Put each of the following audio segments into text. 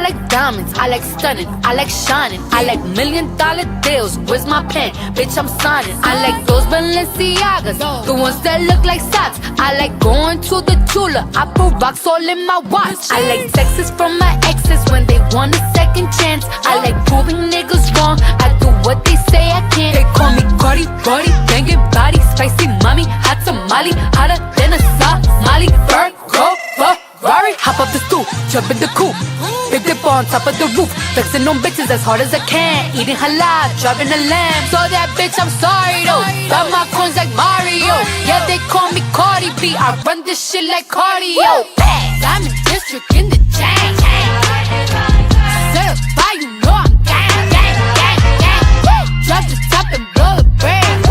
like diamonds, I like stunning, I like shining, I like $1 million deals. Where's my pen? Bitch, I'm signing. I like those Balenciagas, the ones that look like socks. I like going to the Tula, I put rocks all in my watch. I like texts from my exes when they want a second chance. I like proving niggas wrong, I do what they say I can't. They call me Cardi, Cardi, banging body, spicy mommy, hot tamale, hotter than a Somali. Virgo, Ferrari, hop up the stoop, jump in the coupe, big dip on top of the roof, flexing on bitches as hard as I can, eating halal, driving a lamb. So that bitch, I'm sorry though, got my coins like Mario. Yeah, they call me Cardi B, I run this shit like cardio. Diamond District in the chain, certified, you know I'm gang, gang, gang, gang. Drop the top and blow the brand.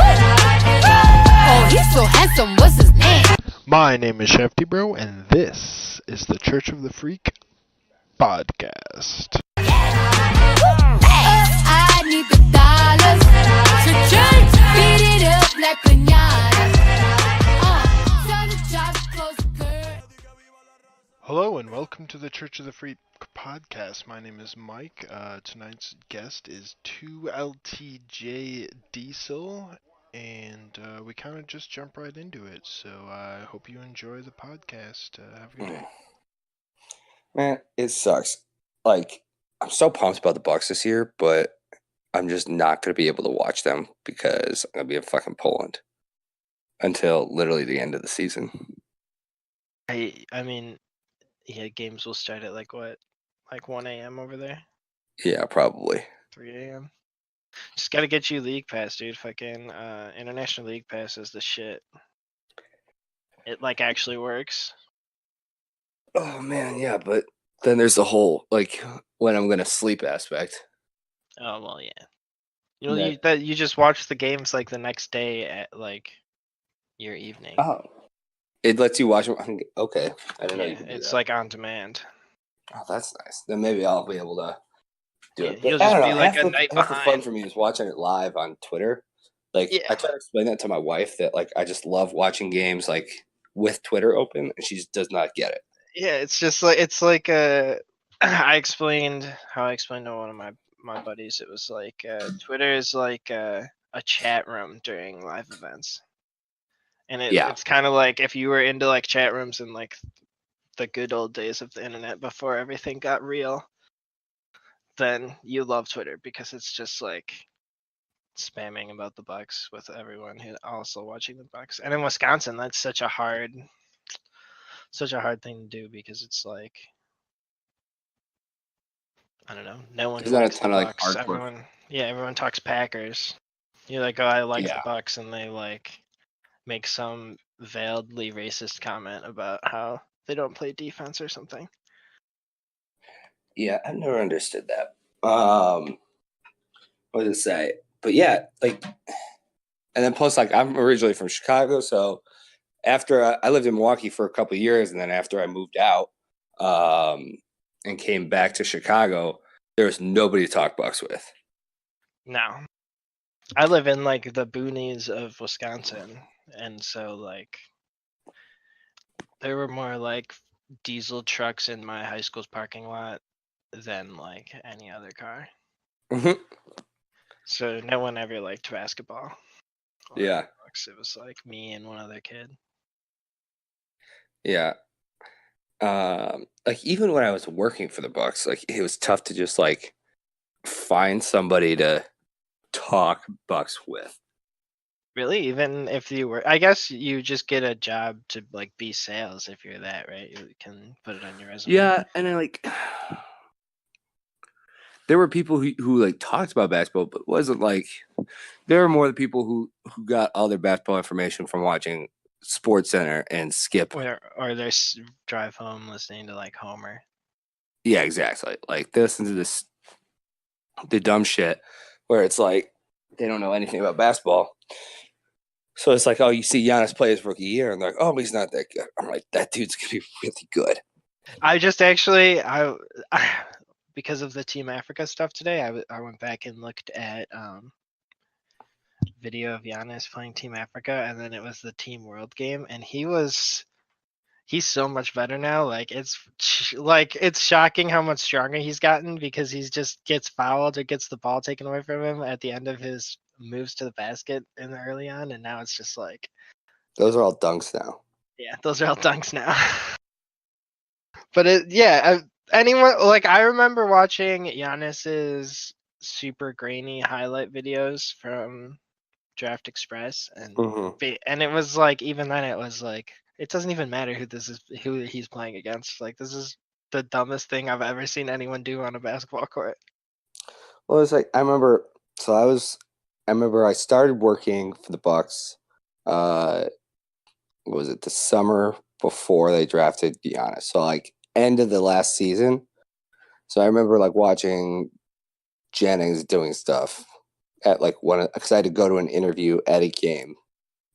Oh, he's so handsome, what's his name? My name is Shefty Bro, and this is the Church of the Freak podcast. I need the dollars to change, beat it up like piñatas. Tell the job to close the curtain. Hello, and welcome to the Church of the Freak podcast. My name is Mike. Tonight's guest is 2LTJ Diesel, and we kind of just jump right into it. So I hope you enjoy the podcast. Have a good day. Man, it sucks. Like, I'm so pumped about the Bucks this year, but I'm just not going to be able to watch them because I'm going to be in fucking Poland until literally the end of the season. I mean, yeah, games will start at like 1 a.m. over there, Yeah, probably. 3 a.m. Just gotta get you League Pass, dude. Fucking International League Pass is the shit. It like actually works. Oh, man, yeah, but then there's the whole, like, when I'm going to sleep aspect. Oh well, yeah. You just watch the games like the next day at like your evening. Oh. It lets you watch them. Okay. I didn't know Yeah, you could do it's that. like on demand. Oh, that's nice. Then maybe I'll be able to do it. Yeah, you'll But I just don't be know. like half a night half the fun behind. for me is watching it live on Twitter. Like, Yeah. I try to explain that to my wife that, like, I just love watching games, like, with Twitter open, and she just does not get it. Yeah, it's just like I explained to one of my buddies. It was like Twitter is like a chat room during live events, and it's kind of like if you were into like chat rooms in like the good old days of the internet before everything got real, then you love Twitter because it's just like spamming about the Bucks with everyone who also watching the Bucks. And in Wisconsin, that's such a hard thing to do because it's like, I don't know, no one There's not a likes the ton of, like, Bucks. hardcore. Everyone talks Packers. You're like, oh, I like the Yeah. Bucks, and they like make some veiledly racist comment about how they don't play defense or something. Yeah, I've never understood that. What was it say? But yeah, like, and then plus, like, I'm originally from Chicago, so after I lived in Milwaukee for a couple of years, and then after I moved out and came back to Chicago, there was nobody to talk Bucks with. No, I live in like the boonies of Wisconsin, and so like there were more like diesel trucks in my high school's parking lot than like any other car. Mhm. So no one ever liked basketball. or Yeah, Bucks. It was like me and one other kid. yeah. Like, even when I was working for the Bucks, like, it was tough to just, like, find somebody to talk Bucks with. Really, even if you were, I guess you just get a job to like be sales if you're that, right? You can put it on your resume. Yeah, and then, like, there were people who like talked about basketball, but wasn't like, there were more the people who got all their basketball information from watching Sports Center and Skip. Or their drive home listening to like Homer. Yeah, exactly. Like, they listen to the dumb shit where it's like they don't know anything about basketball. So it's like, oh, you see Giannis play his rookie year, and they're like, oh, he's not that good. I'm like, that dude's gonna be really good. I just actually, because of the Team Africa stuff today, I went back and looked at video of Giannis playing Team Africa, and then it was the Team World game, and he was he's so much better now. Like it's shocking how much stronger he's gotten because he's just gets fouled or gets the ball taken away from him at the end of his moves to the basket in the early on, and now it's just like, Those are all dunks now. yeah, those are all dunks now. But anyone like I remember watching Giannis's super grainy highlight videos from Draft Express, and Hmm. and it was like even then it was like it doesn't even matter who he's playing against. Like this is the dumbest thing I've ever seen anyone do on a basketball court. Well, it's like I remember. So I remember I started working for the Bucks. Uh, what was it the summer before they drafted Giannis? So like end of the last season. So I remember like watching Jennings doing stuff at like because I had to go to an interview at a game.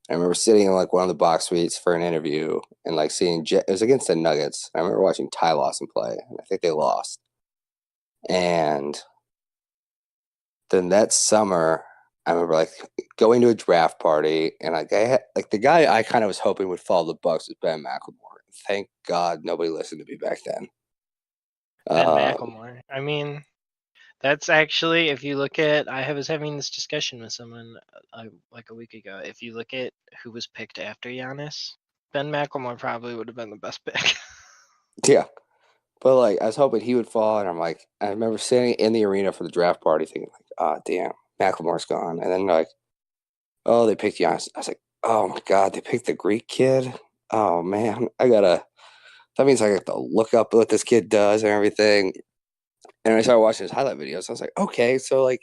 I remember sitting in like one of the box suites for an interview and like seeing it was against the Nuggets. I remember watching Ty Lawson play, and I think they lost. And then that summer, I remember like going to a draft party, and like like the guy I kind of was hoping would follow the Bucks was Ben McLemore. Thank God nobody listened to me back then. Ben Um, McLemore. I mean, that's actually if you look at I was having this discussion with someone like a week ago. If you look at who was picked after Giannis, Ben McLemore probably would have been the best pick. yeah, but like I was hoping he would fall, and I remember sitting in the arena for the draft party, thinking like, oh damn, McLemore's gone, and then like, oh they picked Giannis. I was like, oh my God, they picked the Greek kid. Oh man, that means I have to look up what this kid does and everything. And I started watching his highlight videos. I was like, okay, so like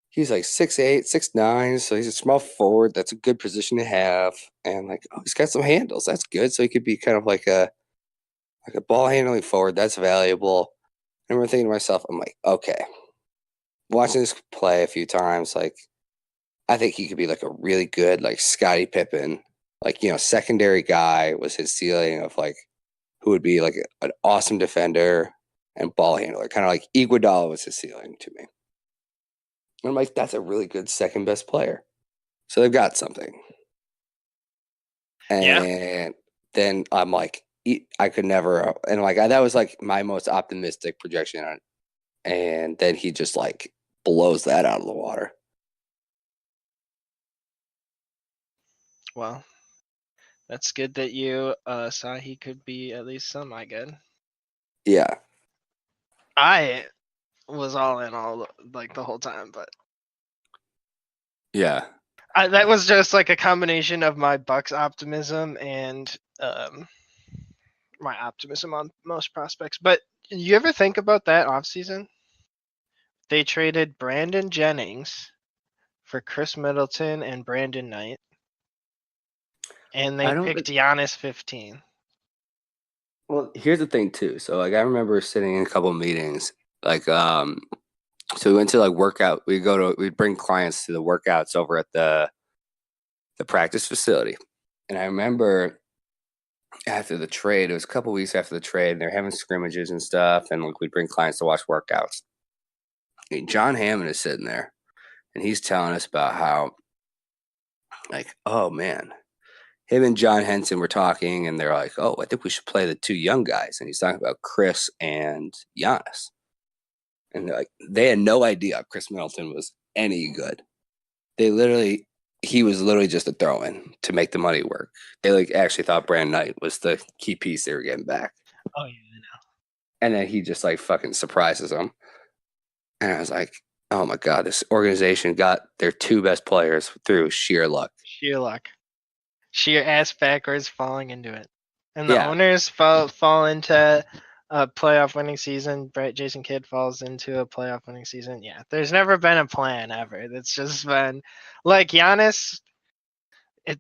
he's like 6'8", 6'9", so he's a small forward. That's a good position to have. And like, oh, he's got some handles. That's good. So he could be kind of like a ball handling forward. That's valuable. I remember thinking to myself, I'm like, okay, watching this play a few times, like I think he could be like a really good like Scottie Pippen, like secondary guy was his ceiling of like who would be like an awesome defender and ball handler, kind of like Iguodala was his ceiling to me. And I'm like, that's a really good second best player. So they've got something. Yeah. And then I'm like, I could never, and like that was like my most optimistic projection on, and then he just like blows that out of the water. Well, that's good that you saw he could be at least semi good. Yeah, I was all in all like the whole time, but yeah. that was just like a combination of my Bucks optimism and my optimism on most prospects. But you ever think about that offseason? They traded Brandon Jennings for Chris Middleton and Brandon Knight, and they I don't. picked Giannis 15. Well, here's the thing too. So like I remember sitting in a couple of meetings, like so we went to like workout. We'd bring clients to the workouts over at the practice facility, and I remember after the trade, it was a couple weeks after the trade, and they're having scrimmages and stuff, and like we'd bring clients to watch workouts. And John Hammond is sitting there, and he's telling us about how, like, oh man, him and John Henson were talking, and they're like, oh, I think we should play the two young guys, and he's talking about Chris and Giannis, and they're like, they had no idea Chris Middleton was any good. He was literally just a throw-in to make the money work. They like actually thought Brand Knight was the key piece they were getting back. Oh yeah, I know. And then he just like fucking surprises them. And I was like, oh my God, this organization got their two best players through sheer luck. Sheer luck. Sheer ass backwards falling into it. And the Yeah. owners fall into a playoff winning season. Jason Kidd falls into a playoff winning season. Yeah, there's never been a plan ever. That's just been like Giannis.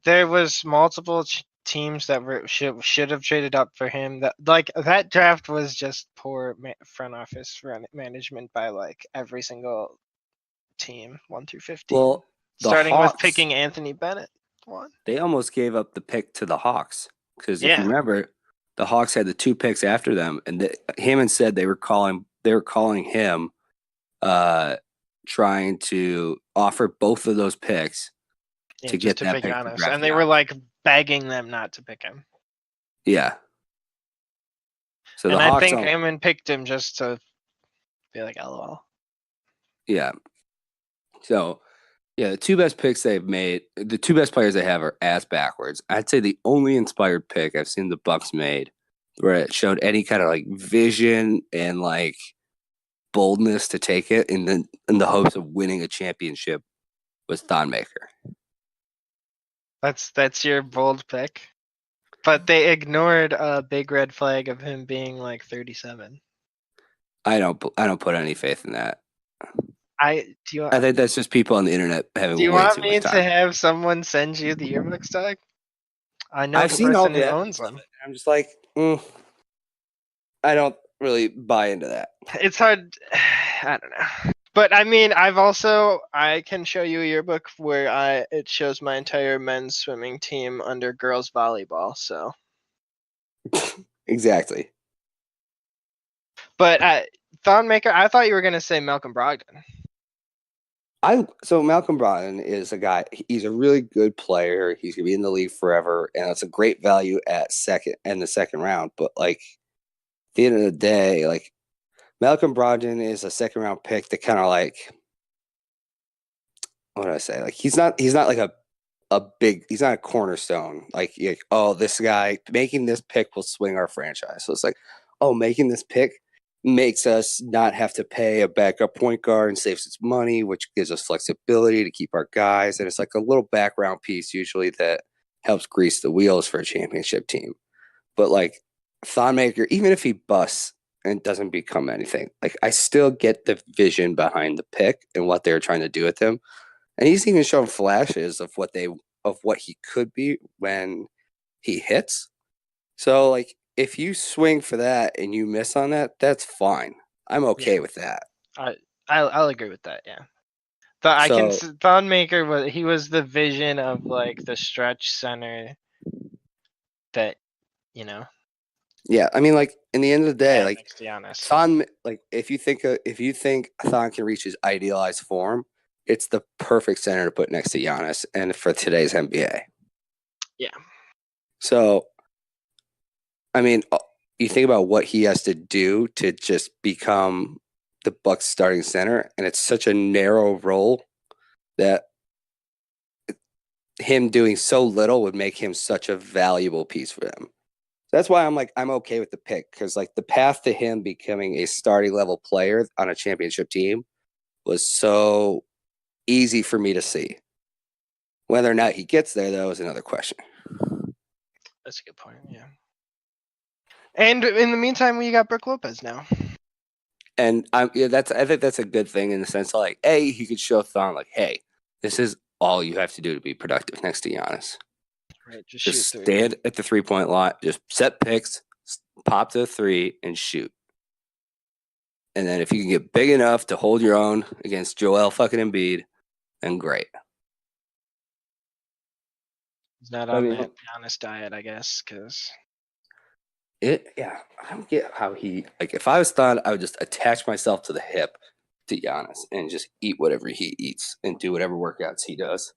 There was multiple teams that should have traded up for him. That draft was just poor front office management by like every single team 1 through 15, Well, the starting with Hawks, picking Anthony Bennett. One. they almost gave up the pick to the Hawks. Because if you Yeah. remember, the Hawks had the two picks after them, and Hammond said they were calling him, trying to offer both of those picks Yeah, to just get to that pick pick for Giannis, draft and they were Giannis. like begging them not to pick him. Yeah. So And the I Hawks think don't. Hammond picked him just to be like, LOL. Yeah. So yeah, the two best picks they've made, the two best players they have are ass backwards. I'd say the only inspired pick I've seen the Bucks made where it showed any kind of like vision and like boldness to take it in the hopes of winning a championship was Thonmaker. That's your bold pick. But they ignored a big red flag of him being like 37. I don't put any faith in that. Do you I think that's just people on the internet having do you way want too me much to time. have someone send you the yearbooks, Doug? I know I've the seen all person the who evidence owns of them. it. I'm just like, I don't really buy into that. It's hard. I don't know. But I mean, I can show you a yearbook where it shows my entire men's swimming team under girls volleyball. So, Exactly. but Thonmaker, I thought you were gonna say Malcolm Brogdon. So Malcolm Brogdon is a guy. He's a really good player. He's gonna be in the league forever, and it's a great value at the second round. But like at the end of the day, like Malcolm Brogdon is a second round pick that kind of like what do I say? Like he's not like he's not a cornerstone. Like oh, this guy making this pick will swing our franchise. So it's like, oh, making this pick makes us not have to pay a backup point guard and saves us money, which gives us flexibility to keep our guys. And it's like a little background piece usually that helps grease the wheels for a championship team. But like Thonmaker, even if he busts and doesn't become anything, like I still get the vision behind the pick and what they're trying to do with him. And he's even shown flashes of what he could be when he hits. So like if you swing for that and you miss on that, that's fine. I'm okay Yeah, with that. I'll agree with that. Yeah. So Thonmaker was the vision of like the stretch center that you know yeah, I mean like in the end of the day, had like next to Giannis. Thon, like if you think Thon can reach his idealized form, it's the perfect center to put next to Giannis and for today's NBA. Yeah. So I mean, you think about what he has to do to just become the Bucks starting center, and it's such a narrow role that him doing so little would make him such a valuable piece for them. That's why I'm okay with the pick because like the path to him becoming a starting level player on a championship team was so easy for me to see. Whether or not he gets there, though, is another question. That's a good point. Yeah. And in the meantime, we got Brook Lopez now. And I think that's a good thing in the sense of like, hey, he could show Thon like, hey, this is all you have to do to be productive next to Giannis. Right. Just Shoot three. stand at the 3-point line, just set picks, pop to the three, and shoot. And then if you can get big enough to hold your own against Joel fucking Embiid, then great. He's not I on mean, that Giannis diet, I guess, because I don't get how he like. If I was Thon, I would just attach myself to the hip to Giannis and just eat whatever he eats and do whatever workouts he does.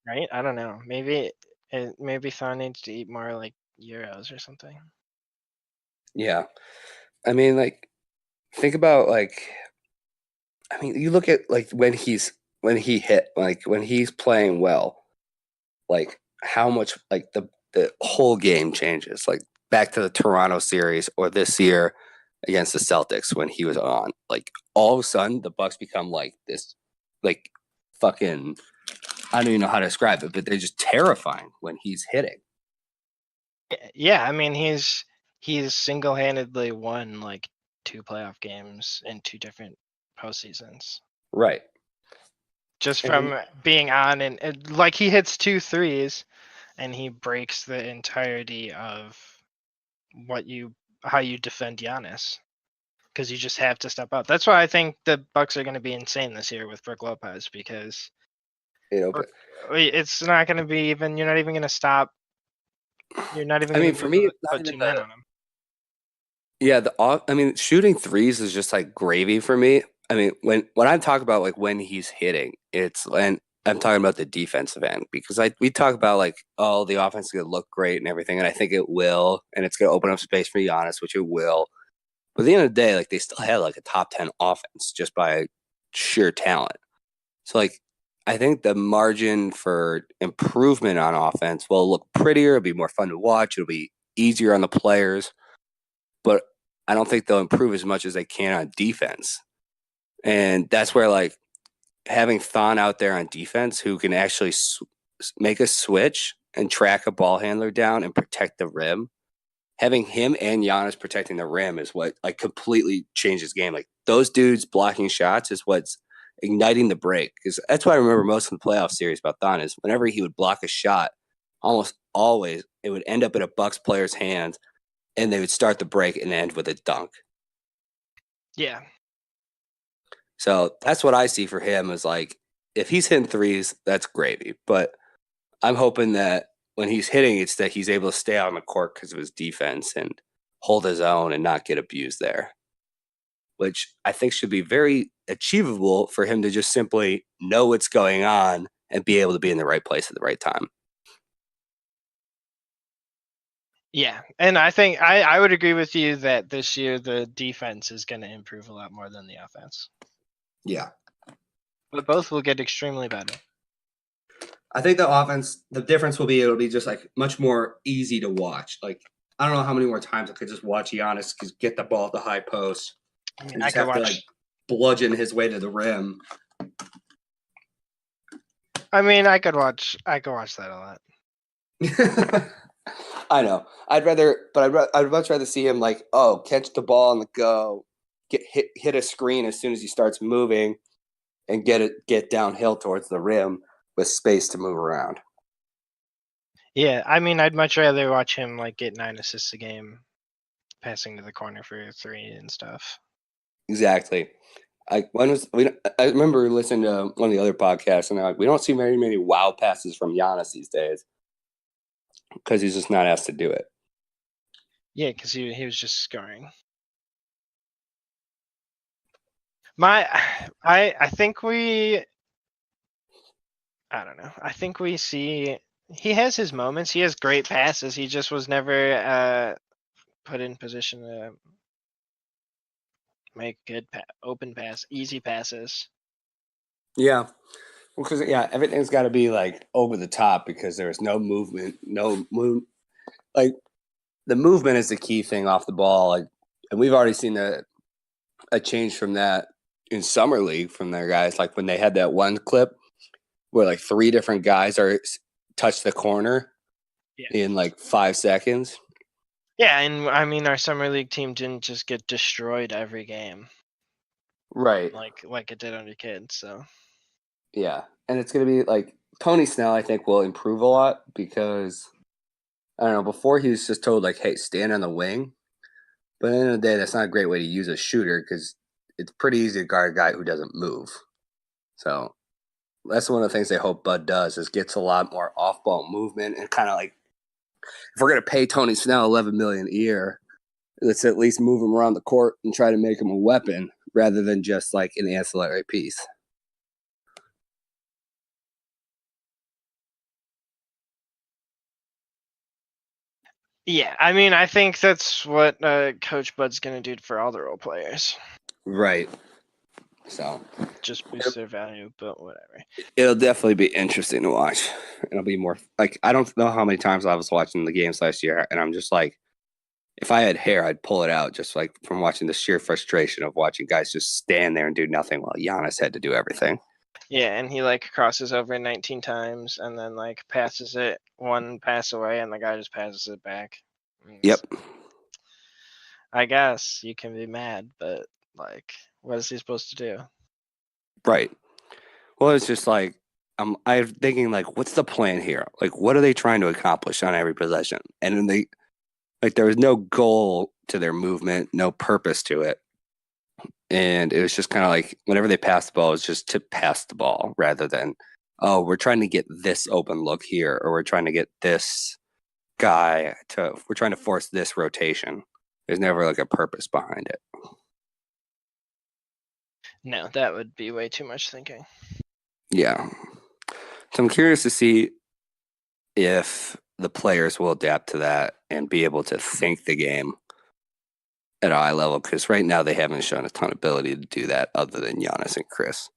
right. I don't know. Maybe Thon needs to eat more like euros or something. Yeah, I mean, like, think about like, I mean, you look at like when he's playing well, like how much like the whole game changes. Like back to the Toronto series or this year against the Celtics when he was on. Like all of a sudden the Bucks become like this like fucking I don't even know how to describe it, but they're just terrifying when he's hitting. Yeah, I mean he's single-handedly won like 2 playoff games in 2 different postseasons. Right. Just And from being on and like he hits 2 threes and he breaks the entirety of how you defend Giannis because you just have to step up. That's why I think the Bucks are going to be insane this year with Brook Lopez because it's not going to be even. You're not even going to stop. You're not even I going mean, to be for able me, to it's not put even 2 men on him. yeah, I mean, shooting threes is just like gravy for me. I mean, when I talk about like when he's hitting, it's I'm talking about the defensive end because we talk about like, oh, the offense is going to look great and everything, and I think it will, and it's going to open up space for Giannis, which it will. But at the end of the day, like they still had like a top 10 offense just by sheer talent. So like I think the margin for improvement on offense will look prettier, it'll be more fun to watch, it'll be easier on the players, but I don't think they'll improve as much as they can on defense. And that's where like having Thon out there on defense who can actually make a switch and track a ball handler down and protect the rim. Having him and Giannis protecting the rim is what like completely changes game. Like those dudes blocking shots is what's igniting the break. Because that's what I remember most in the playoff series about Thon is whenever he would block a shot, almost always it would end up in a Bucks player's hands, and they would start the break and end with a dunk. Yeah. So that's what I see for him is like if he's hitting threes, that's gravy. But I'm hoping that when he's hitting, it's that he's able to stay on the court because of his defense and hold his own and not get abused there, which I think should be very achievable for him to just simply know what's going on and be able to be in the right place at the right time. Yeah, and I think I would agree with you that this year the defense is going to improve a lot more than the offense. Yeah. But both will get extremely better. I think the offense, the difference will be it'll be just like much more easy to watch. Like, I don't know how many more times I could just watch Giannis get the ball at the high post. I mean, And I just could have to watch. like bludgeon his way to the rim. I mean, I could watch that a lot. I know. I'd much rather see him like, catch the ball on the go, hit a screen as soon as he starts moving, and get downhill towards the rim with space to move around. Yeah, I mean, I'd much rather watch him like get 9 assists a game, passing to the corner for a 3 and stuff. Exactly. I remember listening to one of the other podcasts, and they're like, we don't see very many wow passes from Giannis these days because he's just not asked to do it. Yeah, because he was just scoring. I think I don't know. I think we see he has his moments. He has great passes. He just was never put in position to make good open pass, easy passes. Yeah. Because everything's got to be like over the top because there's no movement, like the movement is the key thing off the ball. Like, and we've already seen a change from that in summer league from their guys. Like when they had that one clip where like 3 different guys touch the corner in like 5 seconds. Yeah, and I mean our summer league team didn't just get destroyed every game, right? Like it did under kids. So yeah, and it's gonna be like Tony Snell. I think will improve a lot because I don't know. Before he was just told like, "Hey, stand on the wing," but at the end of the day, that's not a great way to use a shooter because it's pretty easy to guard a guy who doesn't move. So that's one of the things they hope Bud does is gets a lot more off-ball movement and kind of like if we're gonna pay Tony Snell $11 million a year, let's at least move him around the court and try to make him a weapon rather than just like an ancillary piece. yeah, I mean I think that's what Coach Bud's gonna do for all the role players. Right. So just boost their value, but whatever. It'll definitely be interesting to watch. It'll be more like I don't know how many times I was watching the games last year, and I'm just like, if I had hair, I'd pull it out just like from watching the sheer frustration of watching guys just stand there and do nothing while Giannis had to do everything. Yeah, and he like crosses over 19 times and then like passes it one pass away, and the guy just passes it back. Yep. I guess you can be mad, but like, what is he supposed to do? Right. Well, it's just like I'm thinking like, what's the plan here? Like, what are they trying to accomplish on every possession? And then there was no goal to their movement, no purpose to it. And it was just kind of like whenever they passed the ball, it was just to pass the ball rather than, oh, we're trying to get this open look here, or we're trying to get this guy we're trying to force this rotation. There's never like a purpose behind it. No, that would be way too much thinking. Yeah. So I'm curious to see if the players will adapt to that and be able to think the game at a high level, because right now they haven't shown a ton of ability to do that other than Giannis and Chris.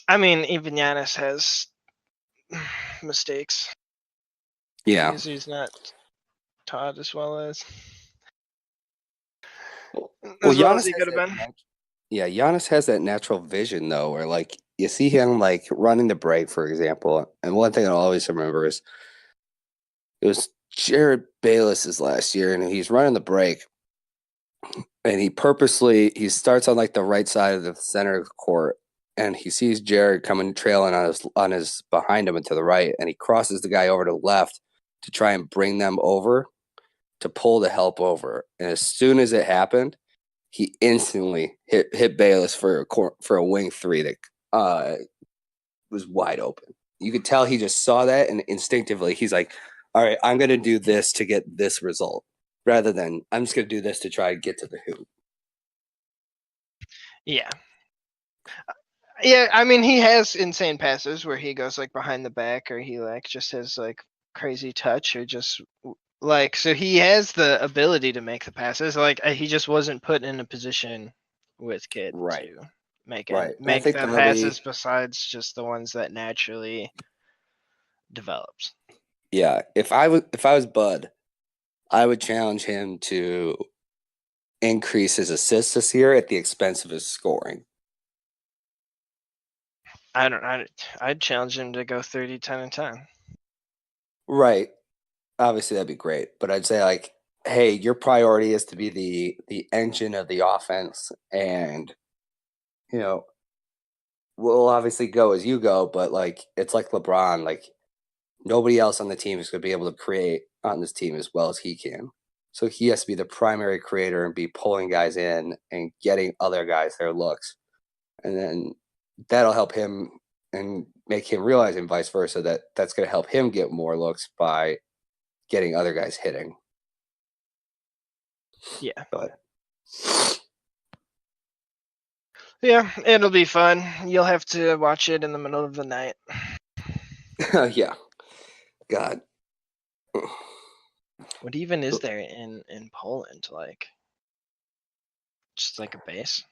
I mean, even Giannis has mistakes. Yeah. He's not taught as well as Well, he could have been. Giannis has that natural vision though, where like you see him like running the break, for example. And one thing I'll always remember is it was Jared Bayless's last year, and he's running the break, and he starts on like the right side of the center of the court, and he sees Jared coming trailing on his behind him and to the right, and he crosses the guy over to the left to try and bring them over to pull the help over. And as soon as it happened, he instantly hit Bayless for a wing three that was wide open. You could tell he just saw that, and instinctively he's like, all right, I'm going to do this to get this result rather than I'm just going to do this to try to get to the hoop. Yeah. Yeah, I mean, he has insane passes where he goes like behind the back, or he like just has like crazy touch, or just like, so he has the ability to make the passes. Like he just wasn't put in a position with Kid Right. to make Right. make I think the passes besides just the ones that naturally develops. Yeah, if I was Bud, I would challenge him to increase his assists this year at the expense of his scoring. I'd challenge him to go 30, 10, and 10. Right. Obviously that'd be great, but I'd say like, hey, your priority is to be the engine of the offense, and you know, we'll obviously go as you go, but like it's like LeBron, like nobody else on the team is going to be able to create on this team as well as he can. So he has to be the primary creator and be pulling guys in and getting other guys their looks. And then that'll help him and make him realize, and vice versa, that that's going to help him get more looks by getting other guys hitting. Yeah. But Yeah, it'll be fun. You'll have to watch it in the middle of the night. yeah, God. What even is there in Poland? Like, just like a base?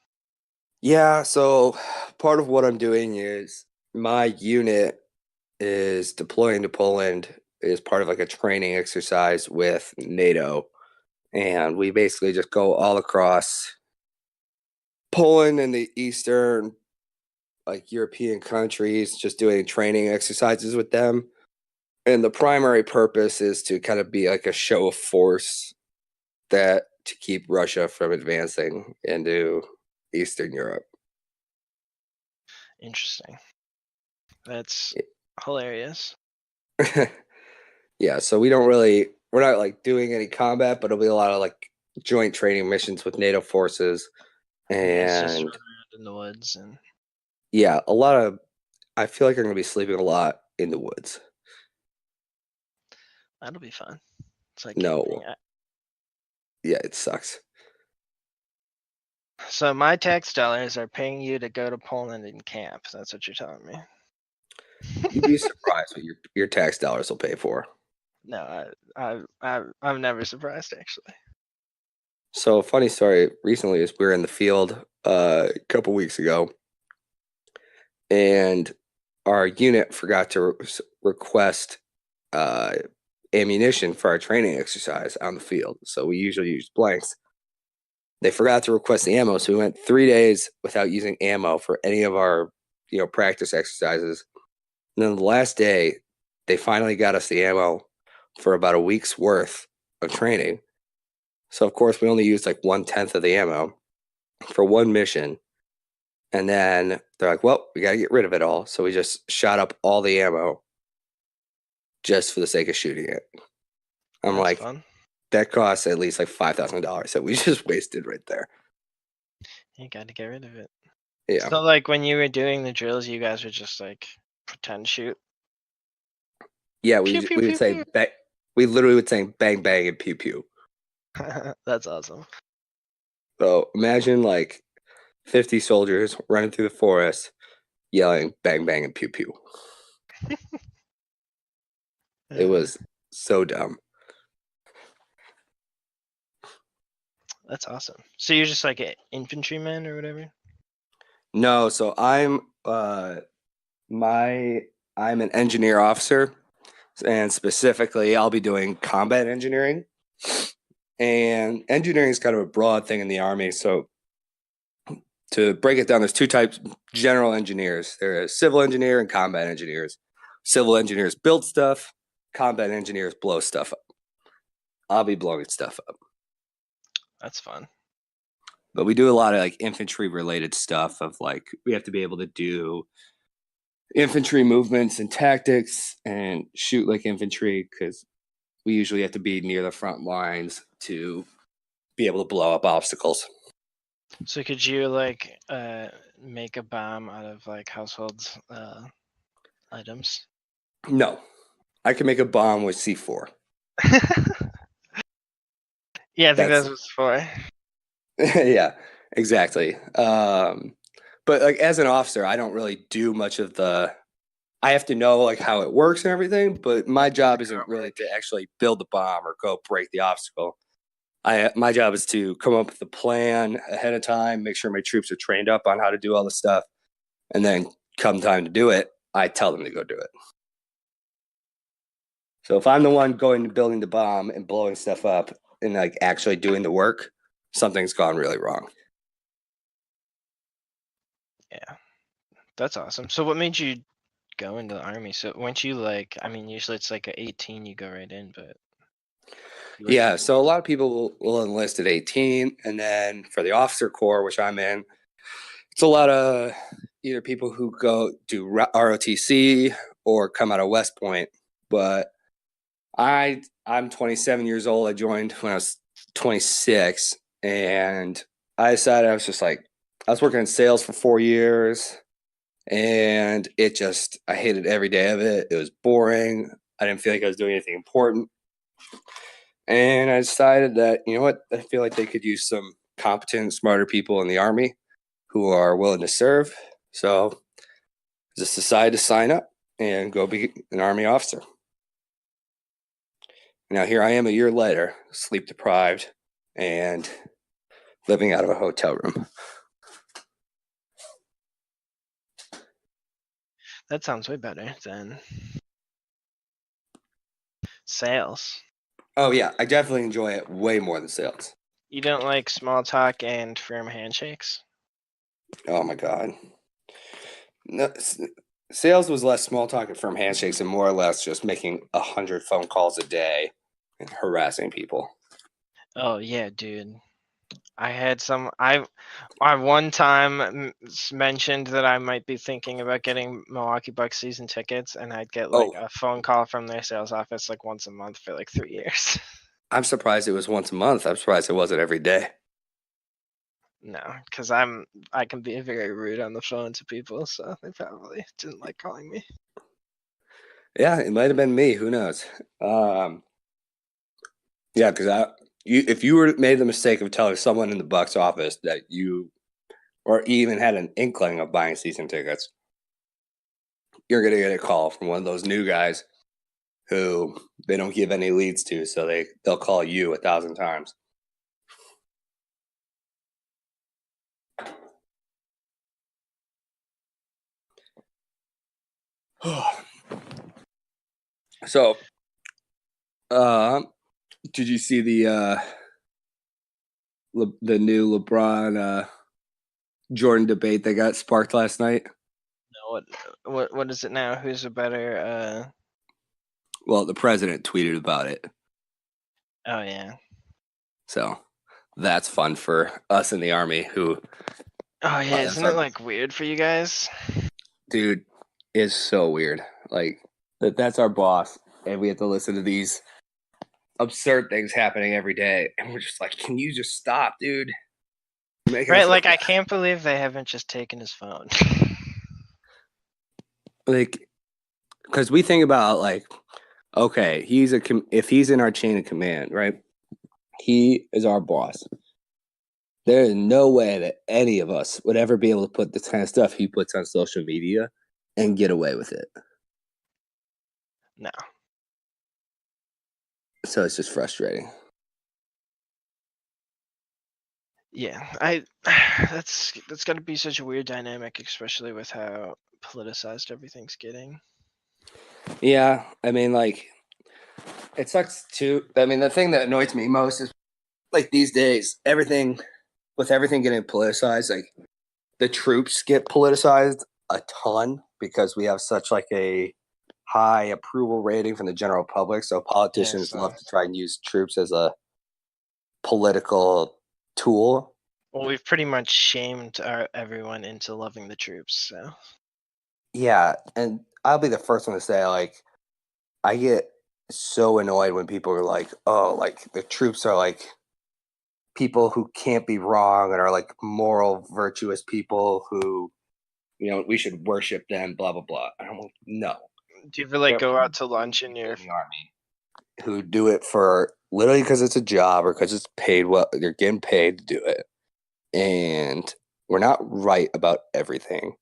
Yeah, so part of what I'm doing is my unit is deploying to Poland as part of like a training exercise with NATO. And we basically just go all across Poland and the eastern like European countries, just doing training exercises with them. And the primary purpose is to kind of be like a show of force that to keep Russia from advancing into Eastern Europe. Interesting. That's hilarious. Yeah, so we're not like doing any combat, but it'll be a lot of like joint training missions with NATO forces. It's just And run around in the woods, and yeah, I feel like I'm gonna be sleeping a lot in the woods. that'll be fun. It's like No. camping. Yeah, it sucks. So my tax dollars are paying you to go to Poland and camp. That's what you're telling me. You'd be surprised what your tax dollars will pay for. No, I'm never surprised actually. So a funny story recently is we were in the field a couple weeks ago, and our unit forgot to request ammunition for our training exercise on the field. So we usually use blanks. They forgot to request the ammo, so we went 3 days without using ammo for any of our practice exercises. And then the last day, they finally got us the ammo for about a week's worth of training. So of course we only used like 1/10 of the ammo for one mission. And then they're like, well, we got to get rid of it all. So we just shot up all the ammo just for the sake of shooting it. I'm That's like, fun. that costs at least like $5,000 that we just wasted right there. You got to get rid of it. Yeah. So like when you were doing the drills, you guys would just like pretend shoot. Yeah, Pew, pew, we would pew, say pew. we literally would say bang bang and pew pew. That's awesome. So imagine like 50 soldiers running through the forest, yelling bang bang and pew pew. It was so dumb. That's awesome. So you're just like an infantryman or whatever? No, so I'm an engineer officer, and specifically I'll be doing combat engineering. And engineering is kind of a broad thing in the Army. So to break it down, there's two types: general engineers. There are civil engineer and combat engineers. Civil engineers build stuff. Combat engineers blow stuff up. I'll be blowing stuff up. That's fun. But we do a lot of like infantry related stuff of like we have to be able to do infantry movements and tactics and shoot like infantry because we usually have to be near the front lines to be able to blow up obstacles. So could you like make a bomb out of like household items? No, I can make a bomb with C4. Yeah, I think That's- that's what it's for. Yeah, exactly. But like as an officer, I don't really do much of the. I have to know like how it works and everything, but my job isn't really to actually build the bomb or go break the obstacle. My job is to come up with a plan ahead of time, make sure my troops are trained up on how to do all the stuff, and then come time to do it, I tell them to go do it. So if I'm the one going to building the bomb and blowing stuff up and like actually doing the work, something's gone really wrong. Yeah, that's awesome. So what made you go into the Army? So weren't you like, I mean, usually it's like at 18 you go right in, but Yeah, so a lot of people will enlist at 18, and then for the officer corps, which I'm in, it's a lot of either people who go do ROTC or come out of West Point. But I'm 27 years old. I joined when I was 26, and I decided I was working in sales for 4 years, and I hated every day of it. It was boring. I didn't feel like I was doing anything important. And I decided that, you know what, I feel like they could use some competent, smarter people in the Army who are willing to serve. So just decided to sign up and go be an Army officer. Now here I am a year later, sleep deprived and living out of a hotel room. that sounds way better than sales. Oh yeah, I definitely enjoy it way more than sales. You don't like small talk and firm handshakes? Oh my God. No, sales was less small talk and firm handshakes and more or less just making 100 phone calls a day and harassing people. Oh yeah, dude. I had some. I one time mentioned that I might be thinking about getting Milwaukee Bucks season tickets, and I'd get like a phone call from their sales office like once a month for like 3 years. I'm surprised it was once a month. I'm surprised it wasn't every day. No, because I can be very rude on the phone to people, so they probably didn't like calling me. Yeah, it might have been me. Who knows? Yeah, because if you were made the mistake of telling someone in the Bucks office that you, or even had an inkling of buying season tickets, you're gonna get a call from one of those new guys who they don't give any leads to, so they'll call you 1,000 times. So, did you see the new LeBron Jordan debate that got sparked last night? No, what is it now? Who's a better? Well, the president tweeted about it. Oh yeah. So that's fun for us in the Army who. Oh yeah, isn't it like weird for you guys? Dude, it's so weird. Like that's our boss, and we have to listen to these absurd things happening every day, and we're just like, can you just stop, dude? Right, like I can't believe they haven't just taken his phone. Like, because we think about like, okay, if he's in our chain of command, right? He is our boss. There is no way that any of us would ever be able to put this kind of stuff he puts on social media and get away with it. No. So it's just frustrating. Yeah, that's got to be such a weird dynamic, especially with how politicized everything's getting. Yeah, I mean, like, it sucks too. I mean, the thing that annoys me most is, like, these days, everything getting politicized, like, the troops get politicized a ton because we have such, like, a high approval rating from the general public. So politicians love to try and use troops as a political tool. Well, we've pretty much shamed everyone into loving the troops. So Yeah, and I'll be the first one to say, like, I get so annoyed when people are like, "Oh, like the troops are like people who can't be wrong and are like moral, virtuous people who, we should worship them." Blah blah blah. I'm like, no, do you ever like go out to lunch in your? in the army who do it for literally because it's a job or because it's paid well. They're getting paid to do it, and we're not right about everything.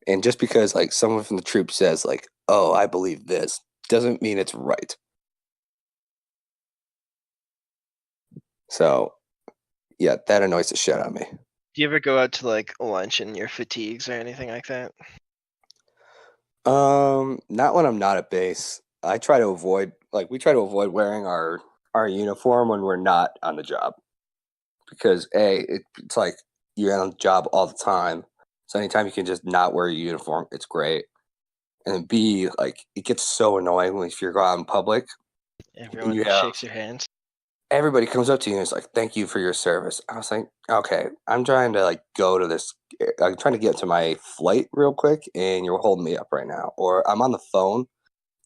And just because like someone from the troop says like, "Oh, I believe this," doesn't mean it's right. So, yeah, that annoys the shit out of me. Do you ever go out to like lunch in your fatigues or anything like that? Not when I'm not at base. I try to avoid we try to avoid wearing our uniform when we're not on the job because it's like you're on the job all the time. So anytime you can just not wear a uniform, it's great. And then B, like it gets so annoying when if you're out in public and Everyone you have shakes your hands. everybody comes up to you and is like, "Thank you for your service." I was like, "Okay, I'm trying to like go to this. I'm trying to get to my flight real quick, and you're holding me up right now, or I'm on the phone.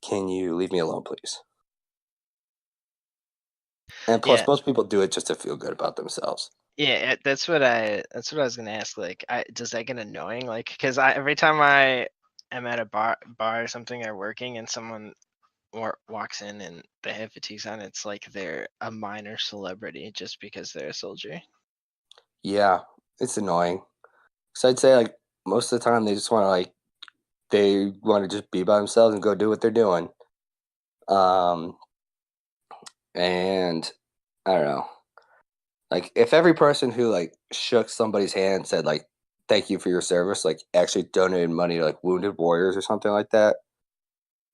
Can you leave me alone, please?" And plus, Yeah, most people do it just to feel good about themselves. yeah. That's what I was gonna ask. Like, does that get annoying? Like, because every time I am at a bar or something or working, and someone walks in and they have fatigues on, it's like they're a minor celebrity just because they're a soldier. Yeah, it's annoying. So I'd say like most of the time they just want to they want to just be by themselves and go do what they're doing. Um, and I don't know. Like if every person who like shook somebody's hand and said like thank you for your service, like actually donated money to like wounded warriors or something like that,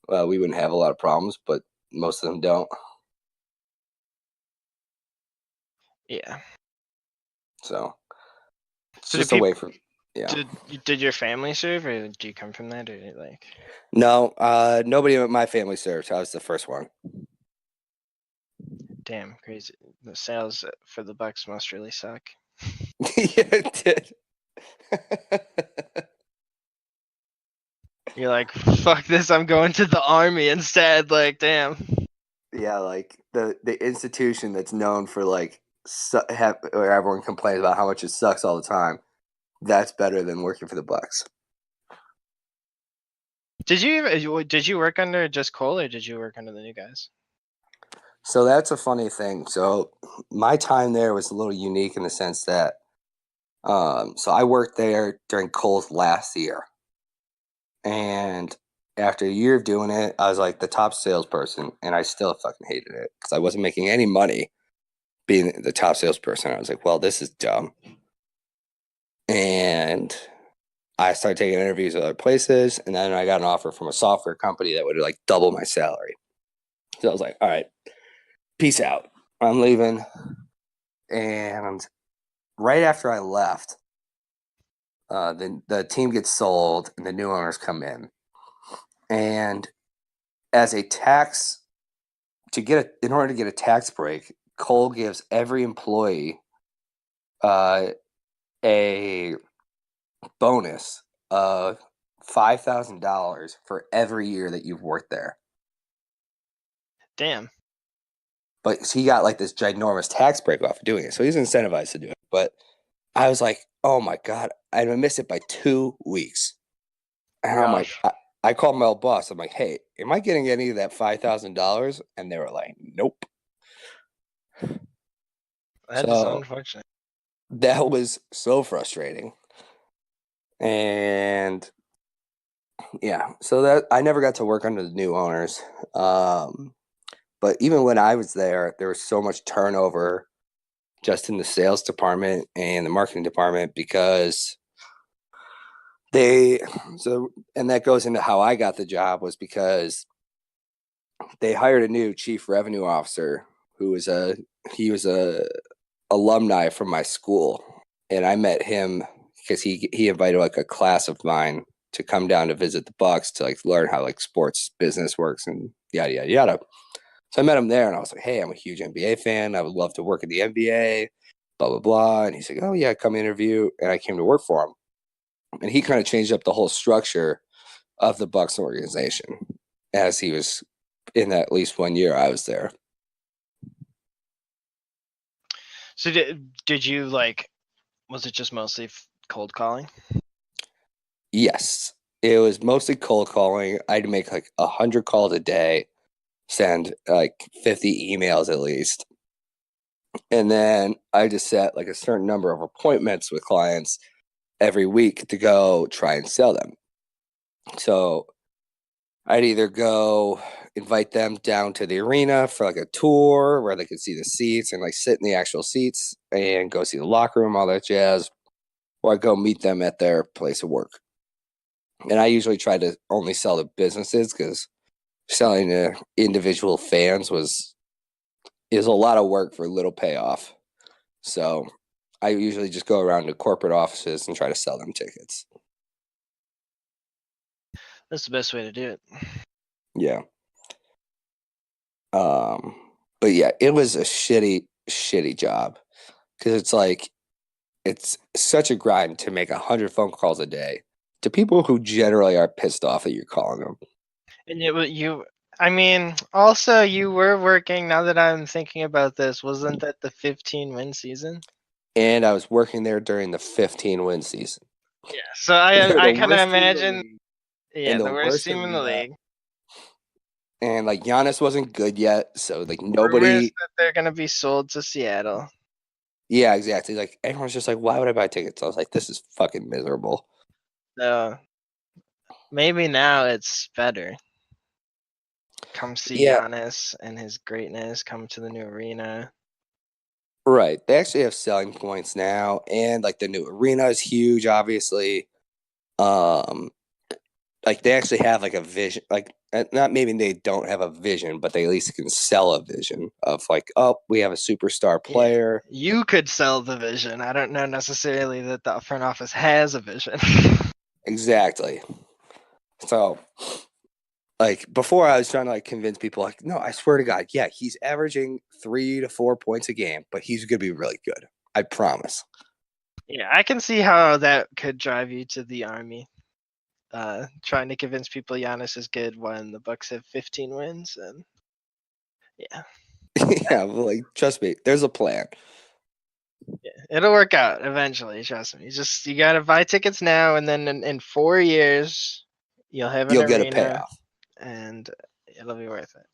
well, we wouldn't have a lot of problems, but most of them don't. Yeah. So it's So did just a people way for yeah. did your family serve, or do you come from that, or like? No, nobody in my family served. I was the first one. Damn, crazy. The sales for the Bucks must really suck. Yeah, it did. You're like, fuck this, I'm going to the army instead. Like, damn. Yeah, like the institution that's known for like where everyone complains about how much it sucks all the time. That's better than working for the Bucks. Did you work under just Cole, or did you work under the new guys? So that's a funny thing. So my time there was a little unique in the sense that so I worked there during Cole's last year. And after a year of doing it, I was like the top salesperson and I still fucking hated it because I wasn't making any money being the top salesperson. I was like, well, this is dumb. And I started taking interviews at other places, and then I got an offer from a software company that would like double my salary. So I was like, all right, peace out. I'm leaving. And right after I left, the team gets sold and the new owners come in. And as a tax in order to get a tax break, Cole gives every employee a bonus of $5,000 for every year that you've worked there. Damn. But he got like this ginormous tax break off of doing it. So he's incentivized to do it. But I was like, oh my God, I missed it by 2 weeks. And I'm like, Gosh. I called my old boss. I'm like, hey, am I getting any of that $5,000? And they were like, nope. That is So unfortunate. that was so frustrating. And yeah, so that I never got to work under the new owners. But even when I was there was so much turnover just in the sales department and the marketing department because they and that goes into how I got the job was because they hired a new chief revenue officer who was a alumni from my school, and I met him because he invited like a class of mine to come down to visit the Bucks to like learn how like sports business works and yada yada yada. So I met him there, and I was like, "Hey, I'm a huge NBA fan. I would love to work in the NBA." Blah blah blah, and he's like, "Oh yeah, come interview." And I came to work for him, and he kind of changed up the whole structure of the Bucks organization as he was in that at least 1 year I was there. So did you like? Was it just mostly cold calling? Yes, it was mostly cold calling. I'd make like 100 calls a day, send like 50 emails at least. And then I just set like a certain number of appointments with clients every week to go try and sell them. So I'd either go invite them down to the arena for like a tour where they could see the seats and like sit in the actual seats and go see the locker room, all that jazz, or I'd go meet them at their place of work. And I usually try to only sell to businesses because selling to individual fans is a lot of work for little payoff. So I usually just go around to corporate offices and try to sell them tickets. That's the best way to do it. Yeah. But yeah, it was a shitty job because it's like it's such a grind to make 100 phone calls a day to people who generally are pissed off that you're calling them. And you. I mean, also you were working. Now that I'm thinking about this, wasn't that the 15-win season? And I was working there during the 15-win season. Yeah. So They're I the kind of worst team in the imagine. league Yeah, and the the worst worst team of in the the league. and like Giannis wasn't good yet, so like Rumors nobody. that they're gonna be sold to Seattle. Yeah, exactly. Like everyone's just like, why would I buy tickets? I was like, this is fucking miserable. So maybe now it's better. Come see Yeah, Giannis and his greatness. Come to the new arena. right. They actually have selling points now, and like the new arena is huge, obviously. Um, like they actually have like a vision, like not maybe they don't have a vision, but they at least can sell a vision of like, oh, we have a superstar Yeah, player. you could sell the vision. I don't know necessarily that the front office has a vision. Exactly. So like before I was trying to like convince people like, no, I swear to God, yeah, he's averaging 3 to 4 points a game, but he's gonna be really good. I promise. Yeah, I can see how that could drive you to the army. Trying to convince people Giannis is good when the Bucks have 15 wins, and yeah, Yeah, but, like trust me, there's a plan. it'll work out eventually. Trust me. You gotta buy tickets now, and then in 4 years, you'll have an You'll get a arena, payoff. and it'll be worth it.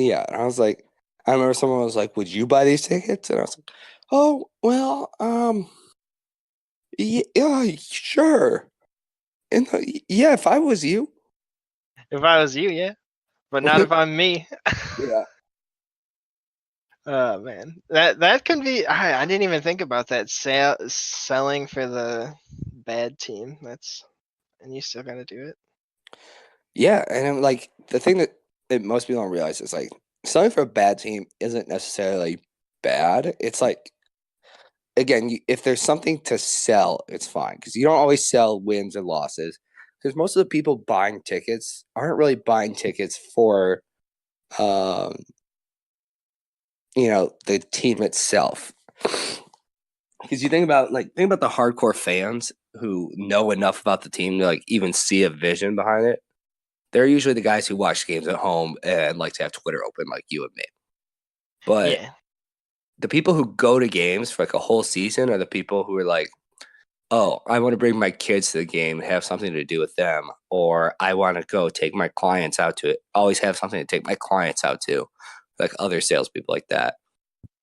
Yeah. And I was like, I remember someone was like, would you buy these tickets? And I was like, oh, well, yeah, sure. And yeah, if I was you. If I was you, yeah, but not if I'm me. Yeah. Oh man, that can be. I didn't even think about that. Selling for the bad team. And you still gotta do it. Yeah. And I'm like, the thing that most people don't realize is like, selling for a bad team isn't necessarily bad. It's like, again, if there's something to sell, it's fine because you don't always sell wins and losses. Because most of the people buying tickets aren't really buying tickets for, um, the team itself. Because you think about the hardcore fans who know enough about the team to like even see a vision behind it. They're usually the guys who watch games at home and like to have Twitter open like you and me. But Yeah, the people who go to games for like a whole season are the people who are like, oh, I want to bring my kids to the game, have something to do with them, or I want to go take my clients out to it. Always have something to take my clients out to, like other salespeople like that.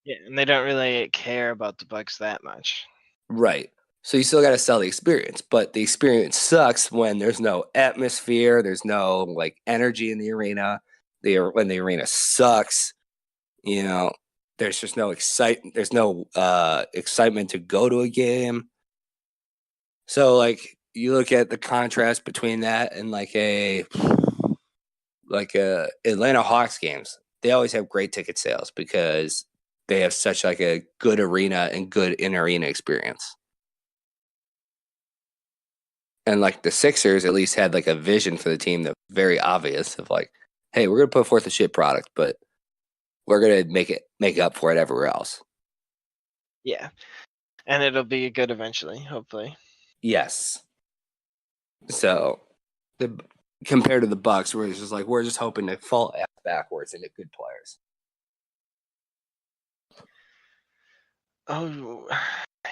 Yeah, and they don't really care about the Bucks that much. Right. So you still got to sell the experience, but the experience sucks when there's no atmosphere, there's no like energy in the arena. When the arena sucks, you know, there's just no there's no excitement to go to a game. So like you look at the contrast between that and like a Atlanta Hawks games. They always have great ticket sales because they have such like a good arena and good in arena experience. And like the Sixers at least had like a vision for the team that was very obvious of like, hey, we're gonna put forth a shit product, but we're gonna make up for it everywhere else. Yeah, and it'll be good eventually, hopefully. Yes. So the compared to the Bucks, where it's just like we're just hoping to fall ass backwards into good players. Oh,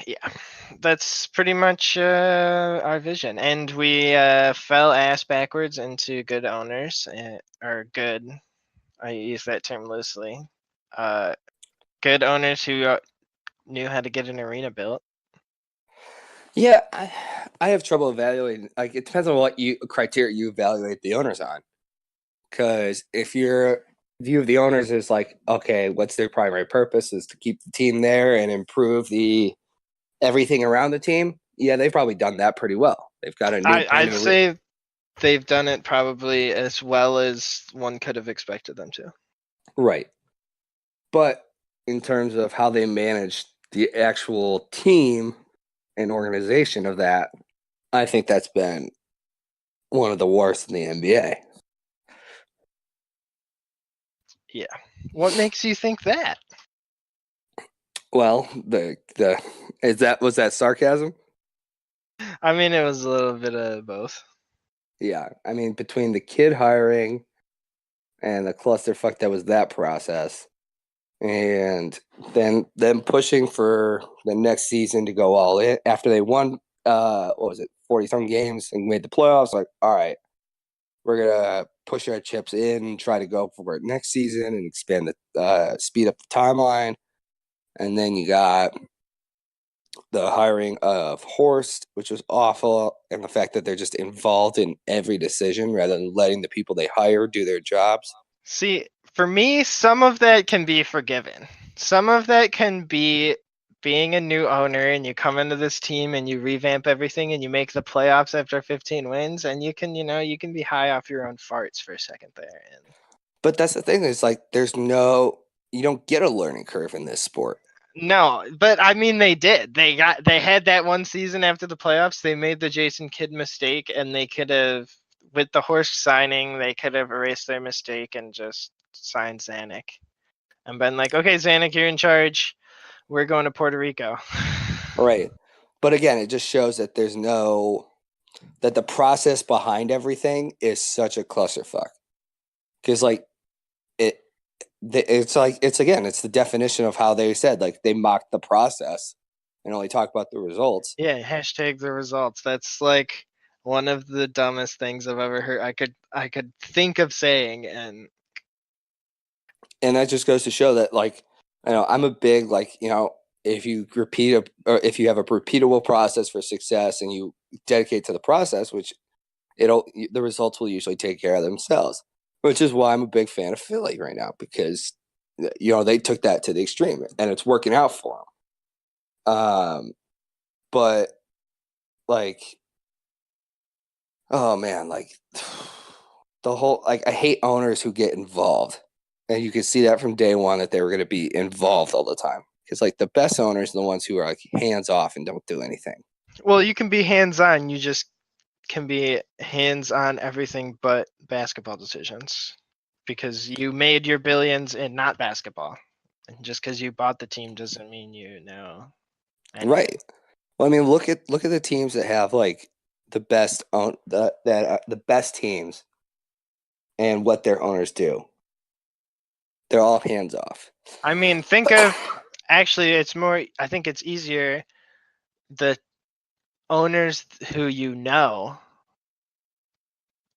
yeah, that's pretty much our vision, and we fell ass backwards into good owners, or good. I use that term loosely. Uh, Good owners who knew how to get an arena built. Yeah, I have trouble evaluating. Like, it depends on what criteria you evaluate the owners on. Because if your view of the owners is like, okay, what's their primary purpose is to keep the team there and improve the everything around the team. Yeah, they've probably done that pretty well. They've got a new, brand I'd new. say they've done it probably as well as one could have expected them to. Right. But in terms of how they manage the actual team and organization of that, I think that's been one of the worst in the NBA. Yeah. What makes you think that? Well, the was that sarcasm? I mean, it was a little bit of both. Yeah, I mean between the kid hiring and the clusterfuck that was that process, and then them pushing for the next season to go all in after they won what was it 40 some games and made the playoffs, like, all right, we're gonna push our chips in and try to go for it next season and expand the speed up the timeline. And then you got the hiring of Horst, which was awful, and the fact that they're just involved in every decision rather than letting the people they hire do their jobs. See, for me, some of that can be forgiven. Some of that can be being a new owner and you come into this team and you revamp everything and you make the playoffs after 15 wins and you can, you can be high off your own farts for a second there. And But that's the thing is like you don't get a learning curve in this sport. no, but I mean they did. They had that one season after the playoffs. They made the Jason Kidd mistake and they could have, with the horse signing, they could have erased their mistake and just signed Zanuck and been like, okay, Zanuck, you're in charge. We're going to Puerto Rico. Right. But again, it just shows that that the process behind everything is such a clusterfuck. Because like it's the definition of how they said, like, they mocked the process and only talk about the results. Yeah, hashtag the results. That's like one of the dumbest things I've ever heard. I could think of saying, and And that just goes to show that, like, I'm a big, like, if you or if you have a repeatable process for success and you dedicate to the process, which the results will usually take care of themselves, which is why I'm a big fan of Philly right now, because they took that to the extreme and it's working out for them. But like, oh man, like the whole, like, I hate owners who get involved, and you can see that from day one that they were going to be involved all the time, because like the best owners are the ones who are like hands off and don't do anything. well, you can be hands on. You just can be hands on everything but basketball decisions because you made your billions in not basketball. And just because you bought the team doesn't mean you know anything. Right. Well, I mean, look at the teams that have like the best the best teams and what their owners do. They're all hands off. I mean, think of actually, it's more. I think it's easier. The owners who you know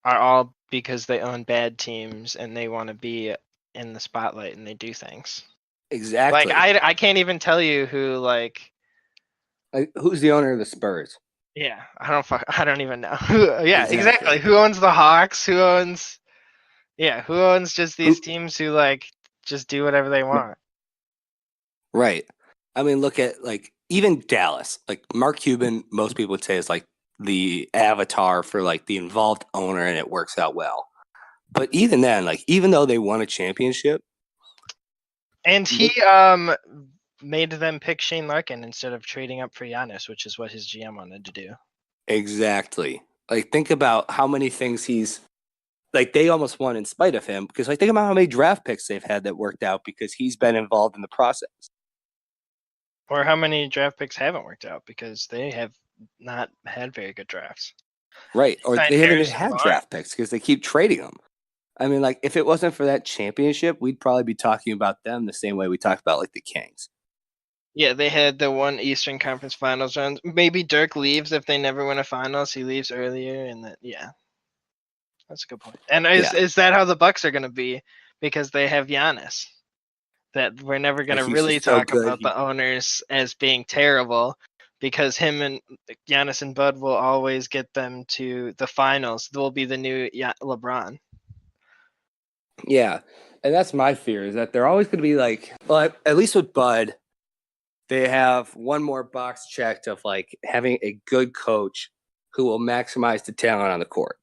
are all because they own bad teams and they want to be in the spotlight and they do things. Exactly. Like I can't even tell you who like. Like, who's the owner of the Spurs? Yeah, I don't even know. Yeah, Exactly. exactly. Who owns the Hawks? Who owns? Yeah, who owns just these Who? teams who like just do whatever they want? Right. I mean, look at like even Dallas. Like Mark Cuban, most people would say is like the avatar for like the involved owner, and it works out well. But even then, like even though they won a championship, And he made them pick Shane Larkin instead of trading up for Giannis, which is what his GM wanted to do. exactly. Like think about how many things he's like they almost won in spite of him because like think about how many draft picks they've had that worked out because he's been involved in the process. Or how many draft picks haven't worked out because they have not had very good drafts. Right. Or Signed they haven't even Harrison had Barnes. draft picks because they keep trading them. I mean, like, if it wasn't for that championship, we'd probably be talking about them the same way we talk about, like, the Kings. Yeah, they had the one Eastern Conference Finals round. Maybe Dirk leaves if they never win a finals. He leaves earlier, and that that's a good point. And Yeah. is that how the Bucks are going to be? Because they have Giannis. That we're never going Like, to he's really just so talk good. about the owners as being terrible, because him and Giannis and Bud will always get them to the finals. They'll be the new LeBron. Yeah. And that's my fear is that they're always going to be like, well, at least with Bud, they have one more box checked of like having a good coach who will maximize the talent on the court.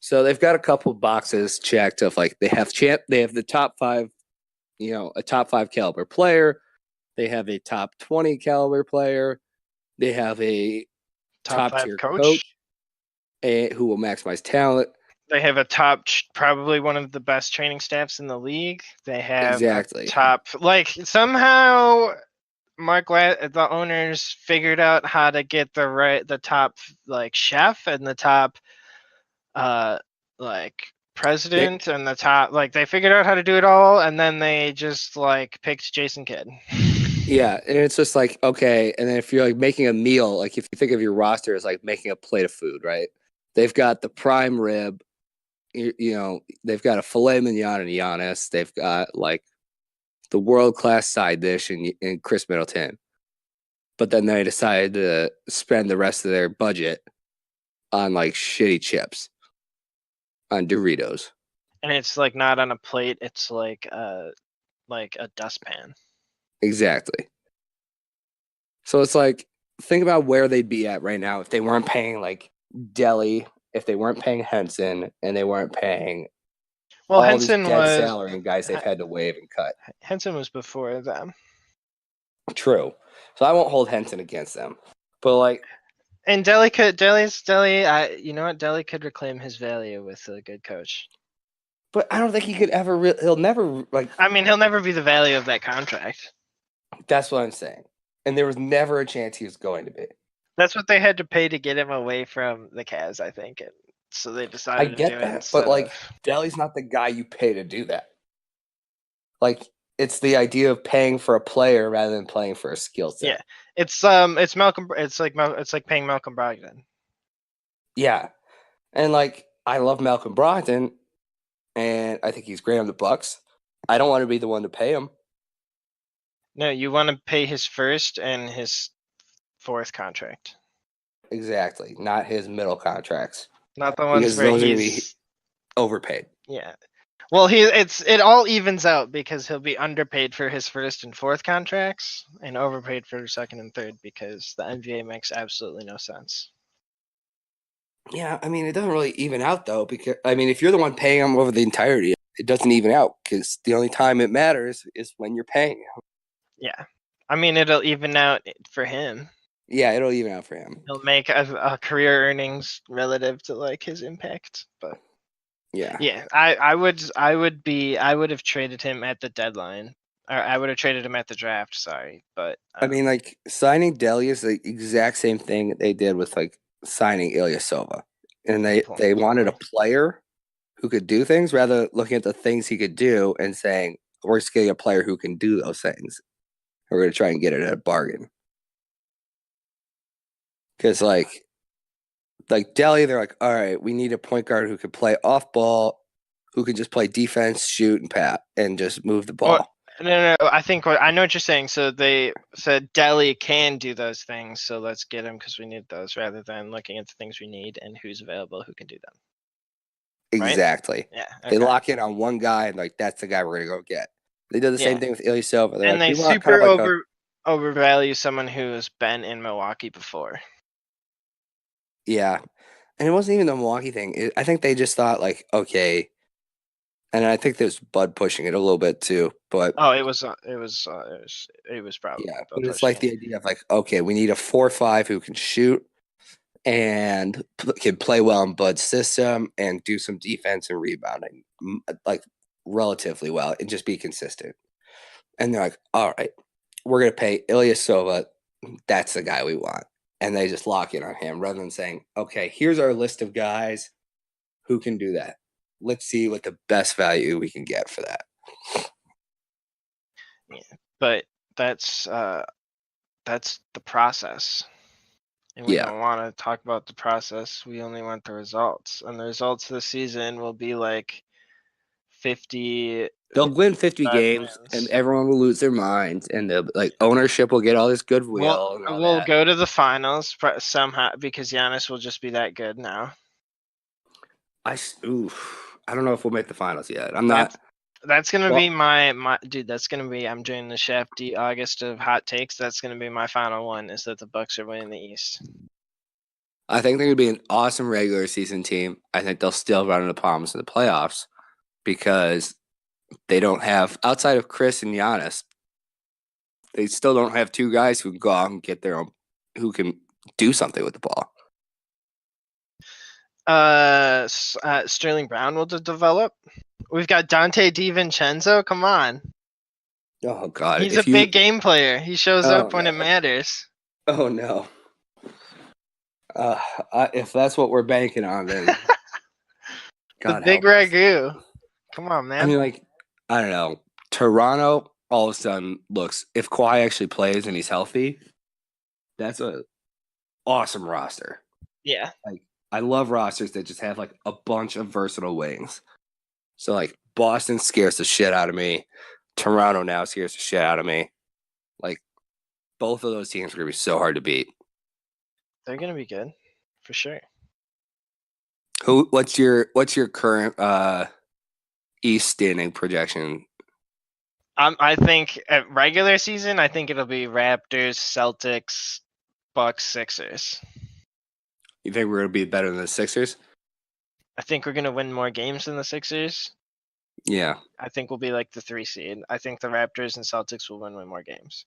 So they've got a couple boxes checked of like they have the top 5, a top 5 caliber player. They have a top 20 caliber player. They have a Top top 5 tier coach. coach who will maximize talent. They have a probably one of the best training staffs in the league. They have Exactly. a top, like somehow the owners figured out how to get the top like chef and the top like president and the top, like they figured out how to do it all, and then they just like picked Jason Kidd. Yeah, and it's just like okay, and then if you're like making a meal, like if you think of your roster as like making a plate of food, right? They've got the prime rib, they've got a filet mignon and Giannis. They've got like the world class side dish in Chris Middleton, but then they decided to spend the rest of their budget on like shitty chips, on Doritos. And it's like not on a plate, it's like a dustpan. Exactly. So it's like, think about where they'd be at right now if they weren't paying like Delhi, if they weren't paying Henson, and they weren't paying Well, all this dead salary and guys they've had to waive and cut. Henson was before them. True. So I won't hold Henson against them. But like, And Delhi, you know what? Delhi could reclaim his value with a good coach. but I don't think he could ever. He'll never like. I mean, he'll never be the value of that contract. That's what I'm saying. And there was never a chance he was going to be. That's what they had to pay to get him away from the Cavs, I think. And so they I decided to do get it that, instead but like, of. Delhi's not the guy you pay to do that. Like, it's the idea of paying for a player rather than playing for a skill set. Yeah, it's Malcolm. It's like paying Malcolm Brogdon. Yeah, and like I love Malcolm Brogdon, and I think he's great on the Bucks. I don't want to be the one to pay him. No, you want to pay his first and his fourth contract. Exactly, not his middle contracts Not the ones because where those are gonna be he's overpaid. yeah. Well, it all evens out because he'll be underpaid for his first and fourth contracts and overpaid for second and third because the NBA makes absolutely no sense. Yeah, I mean it doesn't really even out though because I mean if you're the one paying him over the entirety, it doesn't even out because the only time it matters is when you're paying him. Yeah, I mean it'll even out for him. Yeah, it'll even out for him. He'll make a career earnings relative to like his impact, but Yeah, I would have traded him at the deadline, or I would have traded him at the draft. Sorry, but I mean like signing Delhi is the exact same thing they did with like signing Ilyasova, and they wanted a player who could do things rather than looking at the things he could do and saying we're just getting a player who can do those things. We're going to try and get it at a bargain. Because like Delhi, they're like, all right, we need a point guard who can play off ball, who can just play defense, shoot, and pat, and just move the ball. No. I think I know what you're saying. So they said Delhi can do those things, so let's get him because we need those, rather than looking at the things we need and who's available who can do them. Right? Exactly. Yeah. They Okay. lock in on one guy and like that's the guy we're gonna go get. They did the same Yeah. thing with Ilyasova. They're And like, they we want kind super of like a overvalue someone who's been in Milwaukee before. yeah. And it wasn't even the Milwaukee thing. I think they just thought like, okay, and I think there's Bud pushing it a little bit too. But Oh, it was probably yeah, about but it's pushing like it. the idea of like, okay, we need a 4-5 who can shoot and can play well in Bud's system and do some defense and rebounding, like relatively well, and just be consistent. And they're like, all right, we're gonna pay Ilyasova. That's the guy we want, and they just lock in on him rather than saying, okay, here's our list of guys who can do that. Let's see what the best value we can get for that. Yeah. But that's the process. And we Yeah, don't want to talk about the process. We only want the results. And the results this season will be like 50 they'll win 50 games, and wins. everyone will lose their minds, and the like ownership will get all this We'll goodwill and all we'll that. go to the finals somehow because Giannis will just be that good now. I don't know if we'll make the finals yet. I'm That's not. that's gonna Well, be my dude. That's gonna be I'm doing the Shafty August of hot takes. That's gonna be my final one. Is that the Bucks are winning the East? I think they're going to be an awesome regular season team. I think they'll still run into problems in the playoffs because they don't have, outside of Chris and Giannis, they still don't have two guys who can go out and get their own, who can do something with the ball. Sterling Brown will develop. We've got Dante DiVincenzo. Come on, Oh God! he's a big game player. He shows oh up when it no, matters. oh no. If that's what we're banking on, then The God big help us. ragu. Come on, I man. mean, like, I don't know. Toronto all of a sudden looks, if Kawhi actually plays and he's healthy, that's a awesome roster. Yeah. Like, I love rosters that just have like a bunch of versatile wings. So like Boston scares the shit out of me. Toronto now scares the shit out of me. Like both of those teams are gonna be so hard to beat. They're gonna be good, for sure. What's your current East standing projection? I think at regular season, I think it'll be Raptors, Celtics, Bucks, Sixers. You think we're gonna be better than the Sixers? I think we're gonna win more games than the Sixers. Yeah. I think we'll be like the 3 seed. I think the Raptors and Celtics will win way more games.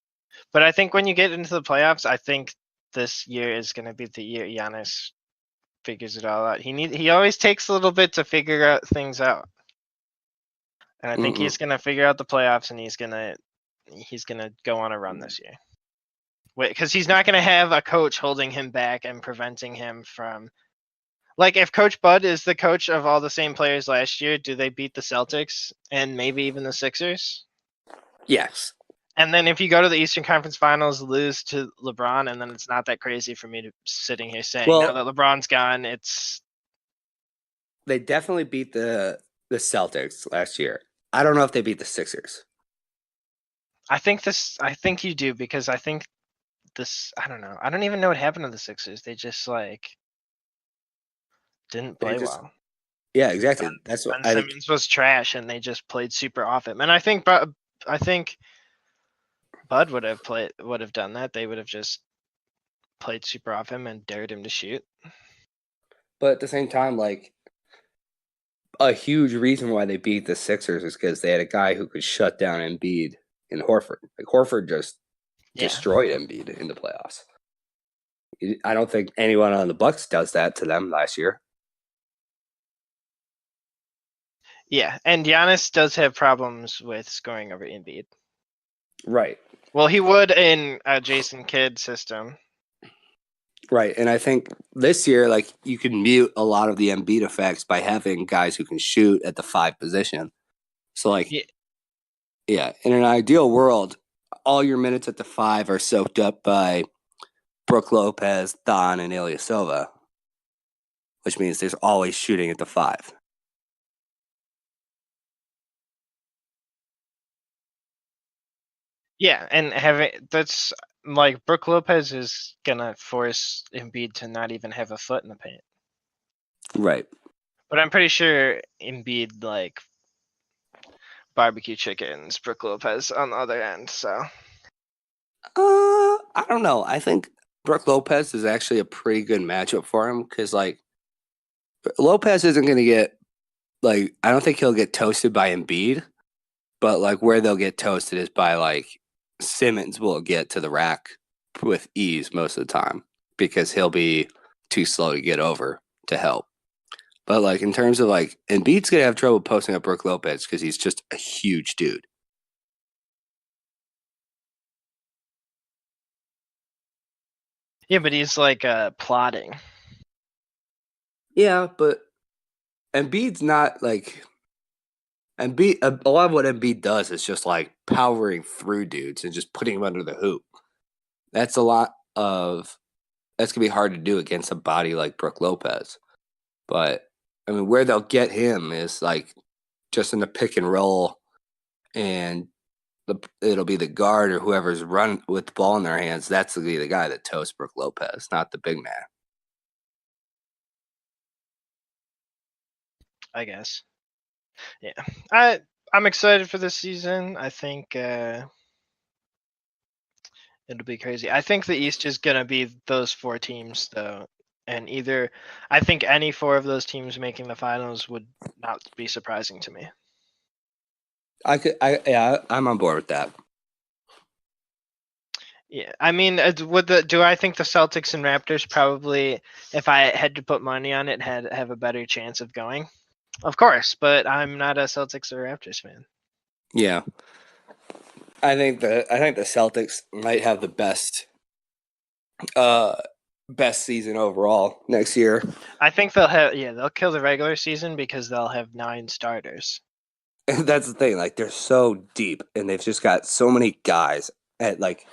But I think when you get into the playoffs, I think this year is gonna be the year Giannis figures it all out. He always takes a little bit to figure out things out. And I think he's gonna figure out the playoffs, and he's gonna go on a run this year. Because he's not gonna have a coach holding him back and preventing him from. Like if Coach Bud is the coach of all the same players last year, do they beat the Celtics and maybe even the Sixers? Yes. And then if you go to the Eastern Conference Finals, lose to LeBron, and then it's not that crazy for me to sitting here saying now that LeBron's gone, it's. They definitely beat the Celtics last year. I don't know if they beat the Sixers. I think you do because I think this. I don't know. I don't even know what happened to the Sixers. They just like didn't play well. Yeah, exactly. That's what Ben I think. Simmons was trash, and they just played super off him. And I think Bud would have done that. They would have just played super off him and dared him to shoot. But at the same time, like a huge reason why they beat the Sixers is because they had a guy who could shut down Embiid and Horford. Like Horford just destroyed Embiid in the playoffs. I don't think anyone on the Bucks does that to them last year. Yeah, and Giannis does have problems with scoring over Embiid. Right. Well, he would in a Jason Kidd system. Right. And I think this year, like you can mute a lot of the Embiid effects by having guys who can shoot at the 5 position. So like, yeah, in an ideal world, all your minutes at the 5 are soaked up by Brook Lopez, Thon, and Ilyasova, which means there's always shooting at the 5. Yeah, and that's like Brook Lopez is gonna force Embiid to not even have a foot in the paint. Right. But I'm pretty sure Embiid like barbecue chickens Brook Lopez on the other end. So I don't know. I think Brook Lopez is actually a pretty good matchup for him because like Lopez isn't going to get like I don't think he'll get toasted by Embiid, but like where they'll get toasted is by like Simmons will get to the rack with ease most of the time because he'll be too slow to get over to help. But like in terms of like Embiid's gonna have trouble posting up Brook Lopez because he's just a huge dude. yeah, but he's like plotting. Yeah, but Embiid's not like Embiid. A lot of what Embiid does is just like powering through dudes and just putting them under the hoop. That's a lot of that's gonna be hard to do against a body like Brook Lopez. But I mean, where they'll get him is like just in the pick and roll, and it'll be the guard or whoever's run with the ball in their hands. That's the guy that toasts Brook Lopez, not the big man. I guess. Yeah, I'm excited for this season. I think it'll be crazy. I think the East is gonna be those four teams though, and I think any four of those teams making the finals would not be surprising to me. I'm on board with that. Yeah, I mean, do I think the Celtics and Raptors probably, if I had to put money on it, have a better chance of going? Of course, but I'm not a Celtics or Raptors fan. Yeah, I think the Celtics might have the uh best season overall next year. I think they'll kill the regular season because they'll have 9 starters. That's the thing. Like they're so deep, and they've just got so many guys at like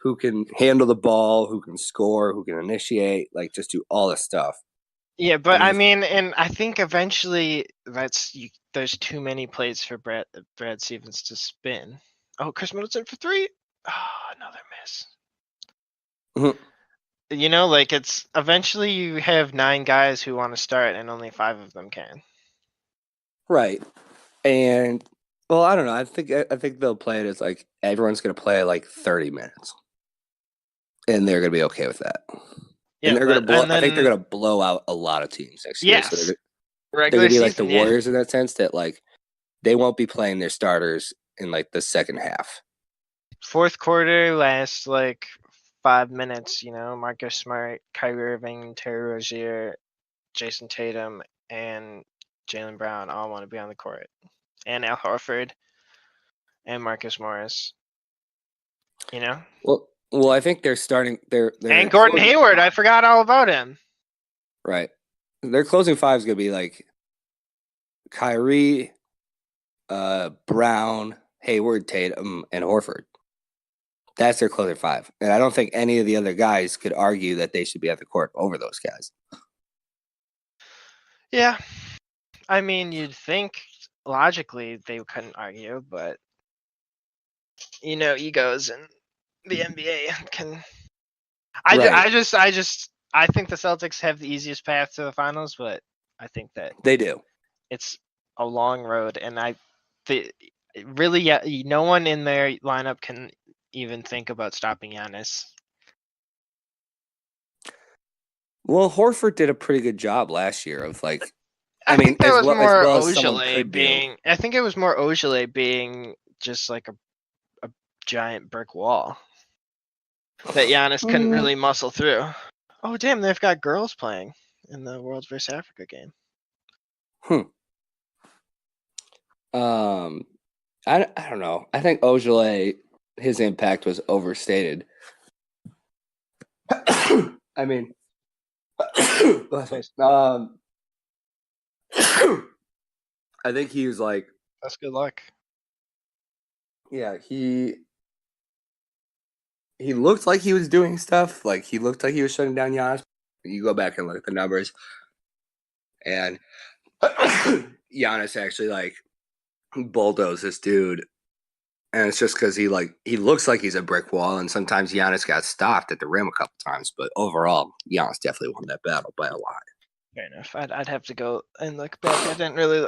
who can handle the ball, who can score, who can initiate, like just do all this stuff. Yeah, but And I there's mean, and I think eventually there's too many plates for Brad Stevens to spin. Oh, Chris Middleton for 3. Oh, another miss. Mhm. You know, like it's eventually you have 9 guys who want to start and only 5 of them can. Right. And well, I don't know. I think they'll play it as like everyone's gonna play like 30 minutes. And they're gonna be okay with that. And Yeah, I think they're gonna blow out a lot of teams next year. So yes, they're regular gonna be like the season, yeah. Warriors in that sense that like they won't be playing their starters in like the second half. Fourth quarter, last like 5 minutes, you know, Marcus Smart, Kyrie Irving, Terry Rozier, Jason Tatum, and Jaylen Brown all want to be on the court. And Al Horford and Marcus Morris. You know? Well, I think they're starting. They're And Gordon closing Hayward, I five. forgot all about him. Right. Their closing five is gonna be like Kyrie, Brown, Hayward, Tatum, and Horford. That's their closing five, and I don't think any of the other guys could argue that they should be at the court over those guys. Yeah. I mean, you'd think logically they couldn't argue, but you know, egos in the NBA can. Right. I think the Celtics have the easiest path to the finals, but I think that They do. it's a long road, and really, yeah, no one in their lineup can even think about stopping Giannis. Well, Horford did a pretty good job last year of like, I mean, think that was as more well as someone Ogilvy could do. being. I think it was more Ogilvy being just like a giant brick wall that Giannis couldn't really muscle through. Oh damn, they've got girls playing in the World vs Africa game. I don't know. I think Ogilvy, his impact was overstated. I mean, I think he was like, That's good luck. yeah, he looked like he was doing stuff. Like he looked like he was shutting down Giannis. You go back and look at the numbers, and Giannis actually like bulldozed this dude And it's just because he looks like he's a brick wall, and sometimes Giannis got stopped at the rim a couple times. But overall, Giannis definitely won that battle by a lot. Fair enough. I'd have to go and look back. I don't really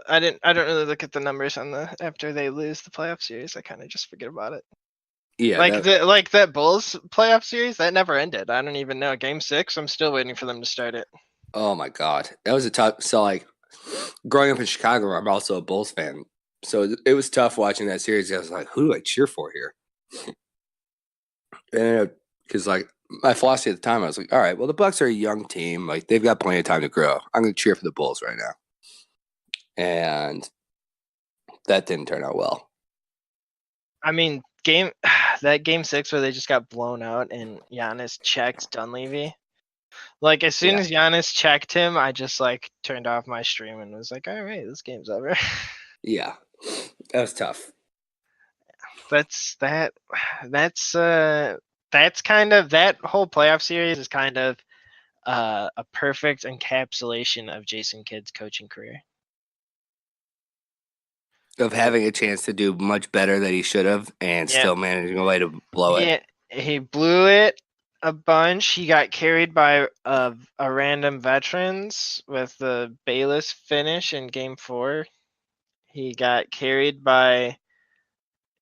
look at the numbers on the after they lose the playoff series. I kind of just forget about it. Yeah, Like that Bulls playoff series that never ended. I don't even know. Game 6. I'm still waiting for them to start it. oh my God, that was a tough. So like, growing up in Chicago, I'm also a Bulls fan. So it was tough watching that series. I was like, who do I cheer for here? And because like my philosophy at the time, I was like, all right, well the Bucks are a young team. Like they've got plenty of time to grow. I'm going to cheer for the Bulls right now. And that didn't turn out well. I mean, game 6 where they just got blown out and Giannis checked Dunleavy. Like as soon as Giannis checked him, I just like turned off my stream and was like, all right, this game's over. Yeah, that was tough. That's kind of that whole playoff series is kind of a perfect encapsulation of Jason Kidd's coaching career. Of having a chance to do much better than he should have and still managing a way to blow it. He blew it a bunch. He got carried by a random veterans with the Bayless finish in game 4. He got carried by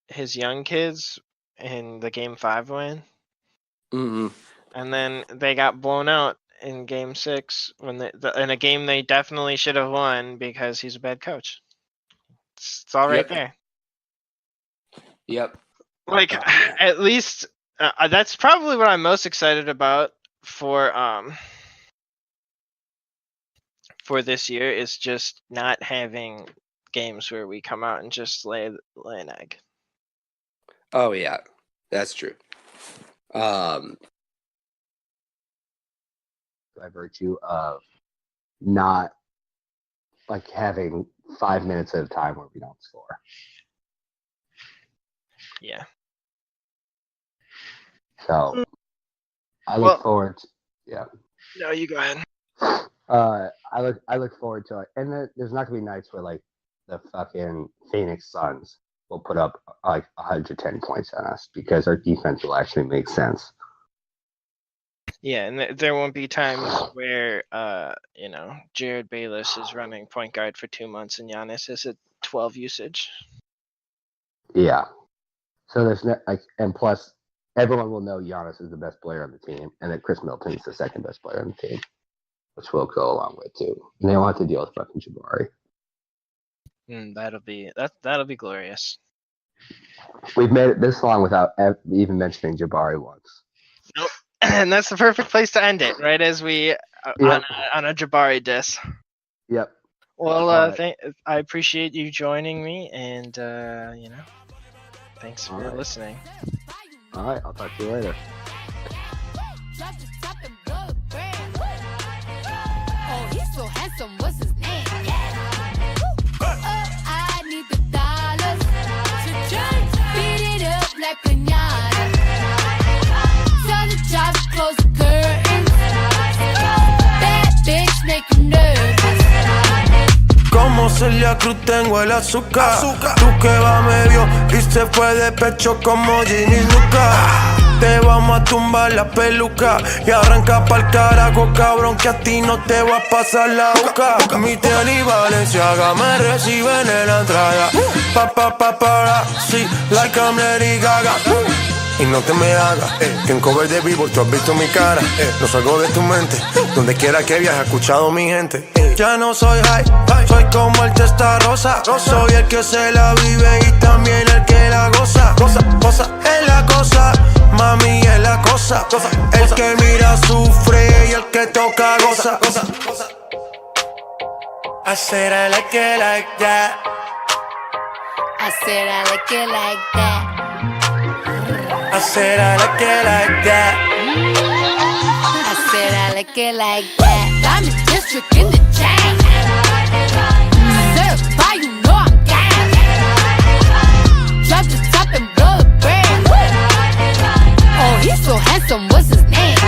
his young kids in the game 5 win. Mm-hmm. And then they got blown out in game 6 when in a game they definitely should have won because he's a bad coach. It's all right there. Yep. Like at least that's probably what I'm most excited about for this year is just not having games where we come out and just lay an egg. Oh yeah, that's true. By virtue of not like having 5 minutes at a time where we don't score. Yeah. So I look forward to, No, you go ahead. I look forward to it. And there's not gonna be nights where like the fucking Phoenix Suns will put up like 110 points on us because our defense will actually make sense. Yeah, and there won't be times where Jared Bayless is running point guard for 2 months and Giannis is at 12 usage. Yeah. So there's and plus everyone will know Giannis is the best player on the team and that Chris Middleton is the second best player on the team, which will go a long way too. And they won't have to deal with fucking Jabari. That'll be glorious. We've made it this long without even mentioning Jabari once. Nope. And that's the perfect place to end it, right as we on a Jabari diss. Yep. Well, I appreciate you joining me, and thanks for listening. All right, I'll talk to you later. Oh, he's so handsome. What's his name? I need the dollars to just beat it up like pinata. Tell the job to close the curtains. Bad bitch make you nervous. Como Celia Cruz tengo el azúcar. Tú que va medio y se fue de pecho como Ginny Luca. Te vamos a tumbar la peluca y arranca pa'l carajo, cabrón, que a ti no te va a pasar la boca. Mi tele y Valenciaga me reciben en la entrada. Para, sí, like I'm Lady Gaga. Y no te me hagas, que en cover de Billboard tú has visto mi cara. No salgo de tu mente, donde quiera que viajes, he escuchado mi gente. Ya no soy high, soy como el testa rosa. Soy el que se la vive y también el que la goza. Goza, es la cosa, mami es la cosa. El que mira sufre y el que toca goza. I said I like it like that. I said I like it like that. I said I like it like that. I said I like it like that. I'm in district in the chain. Certified, you know I'm gang. Drop the top and blow the brand. Oh, he's so handsome, what's his name?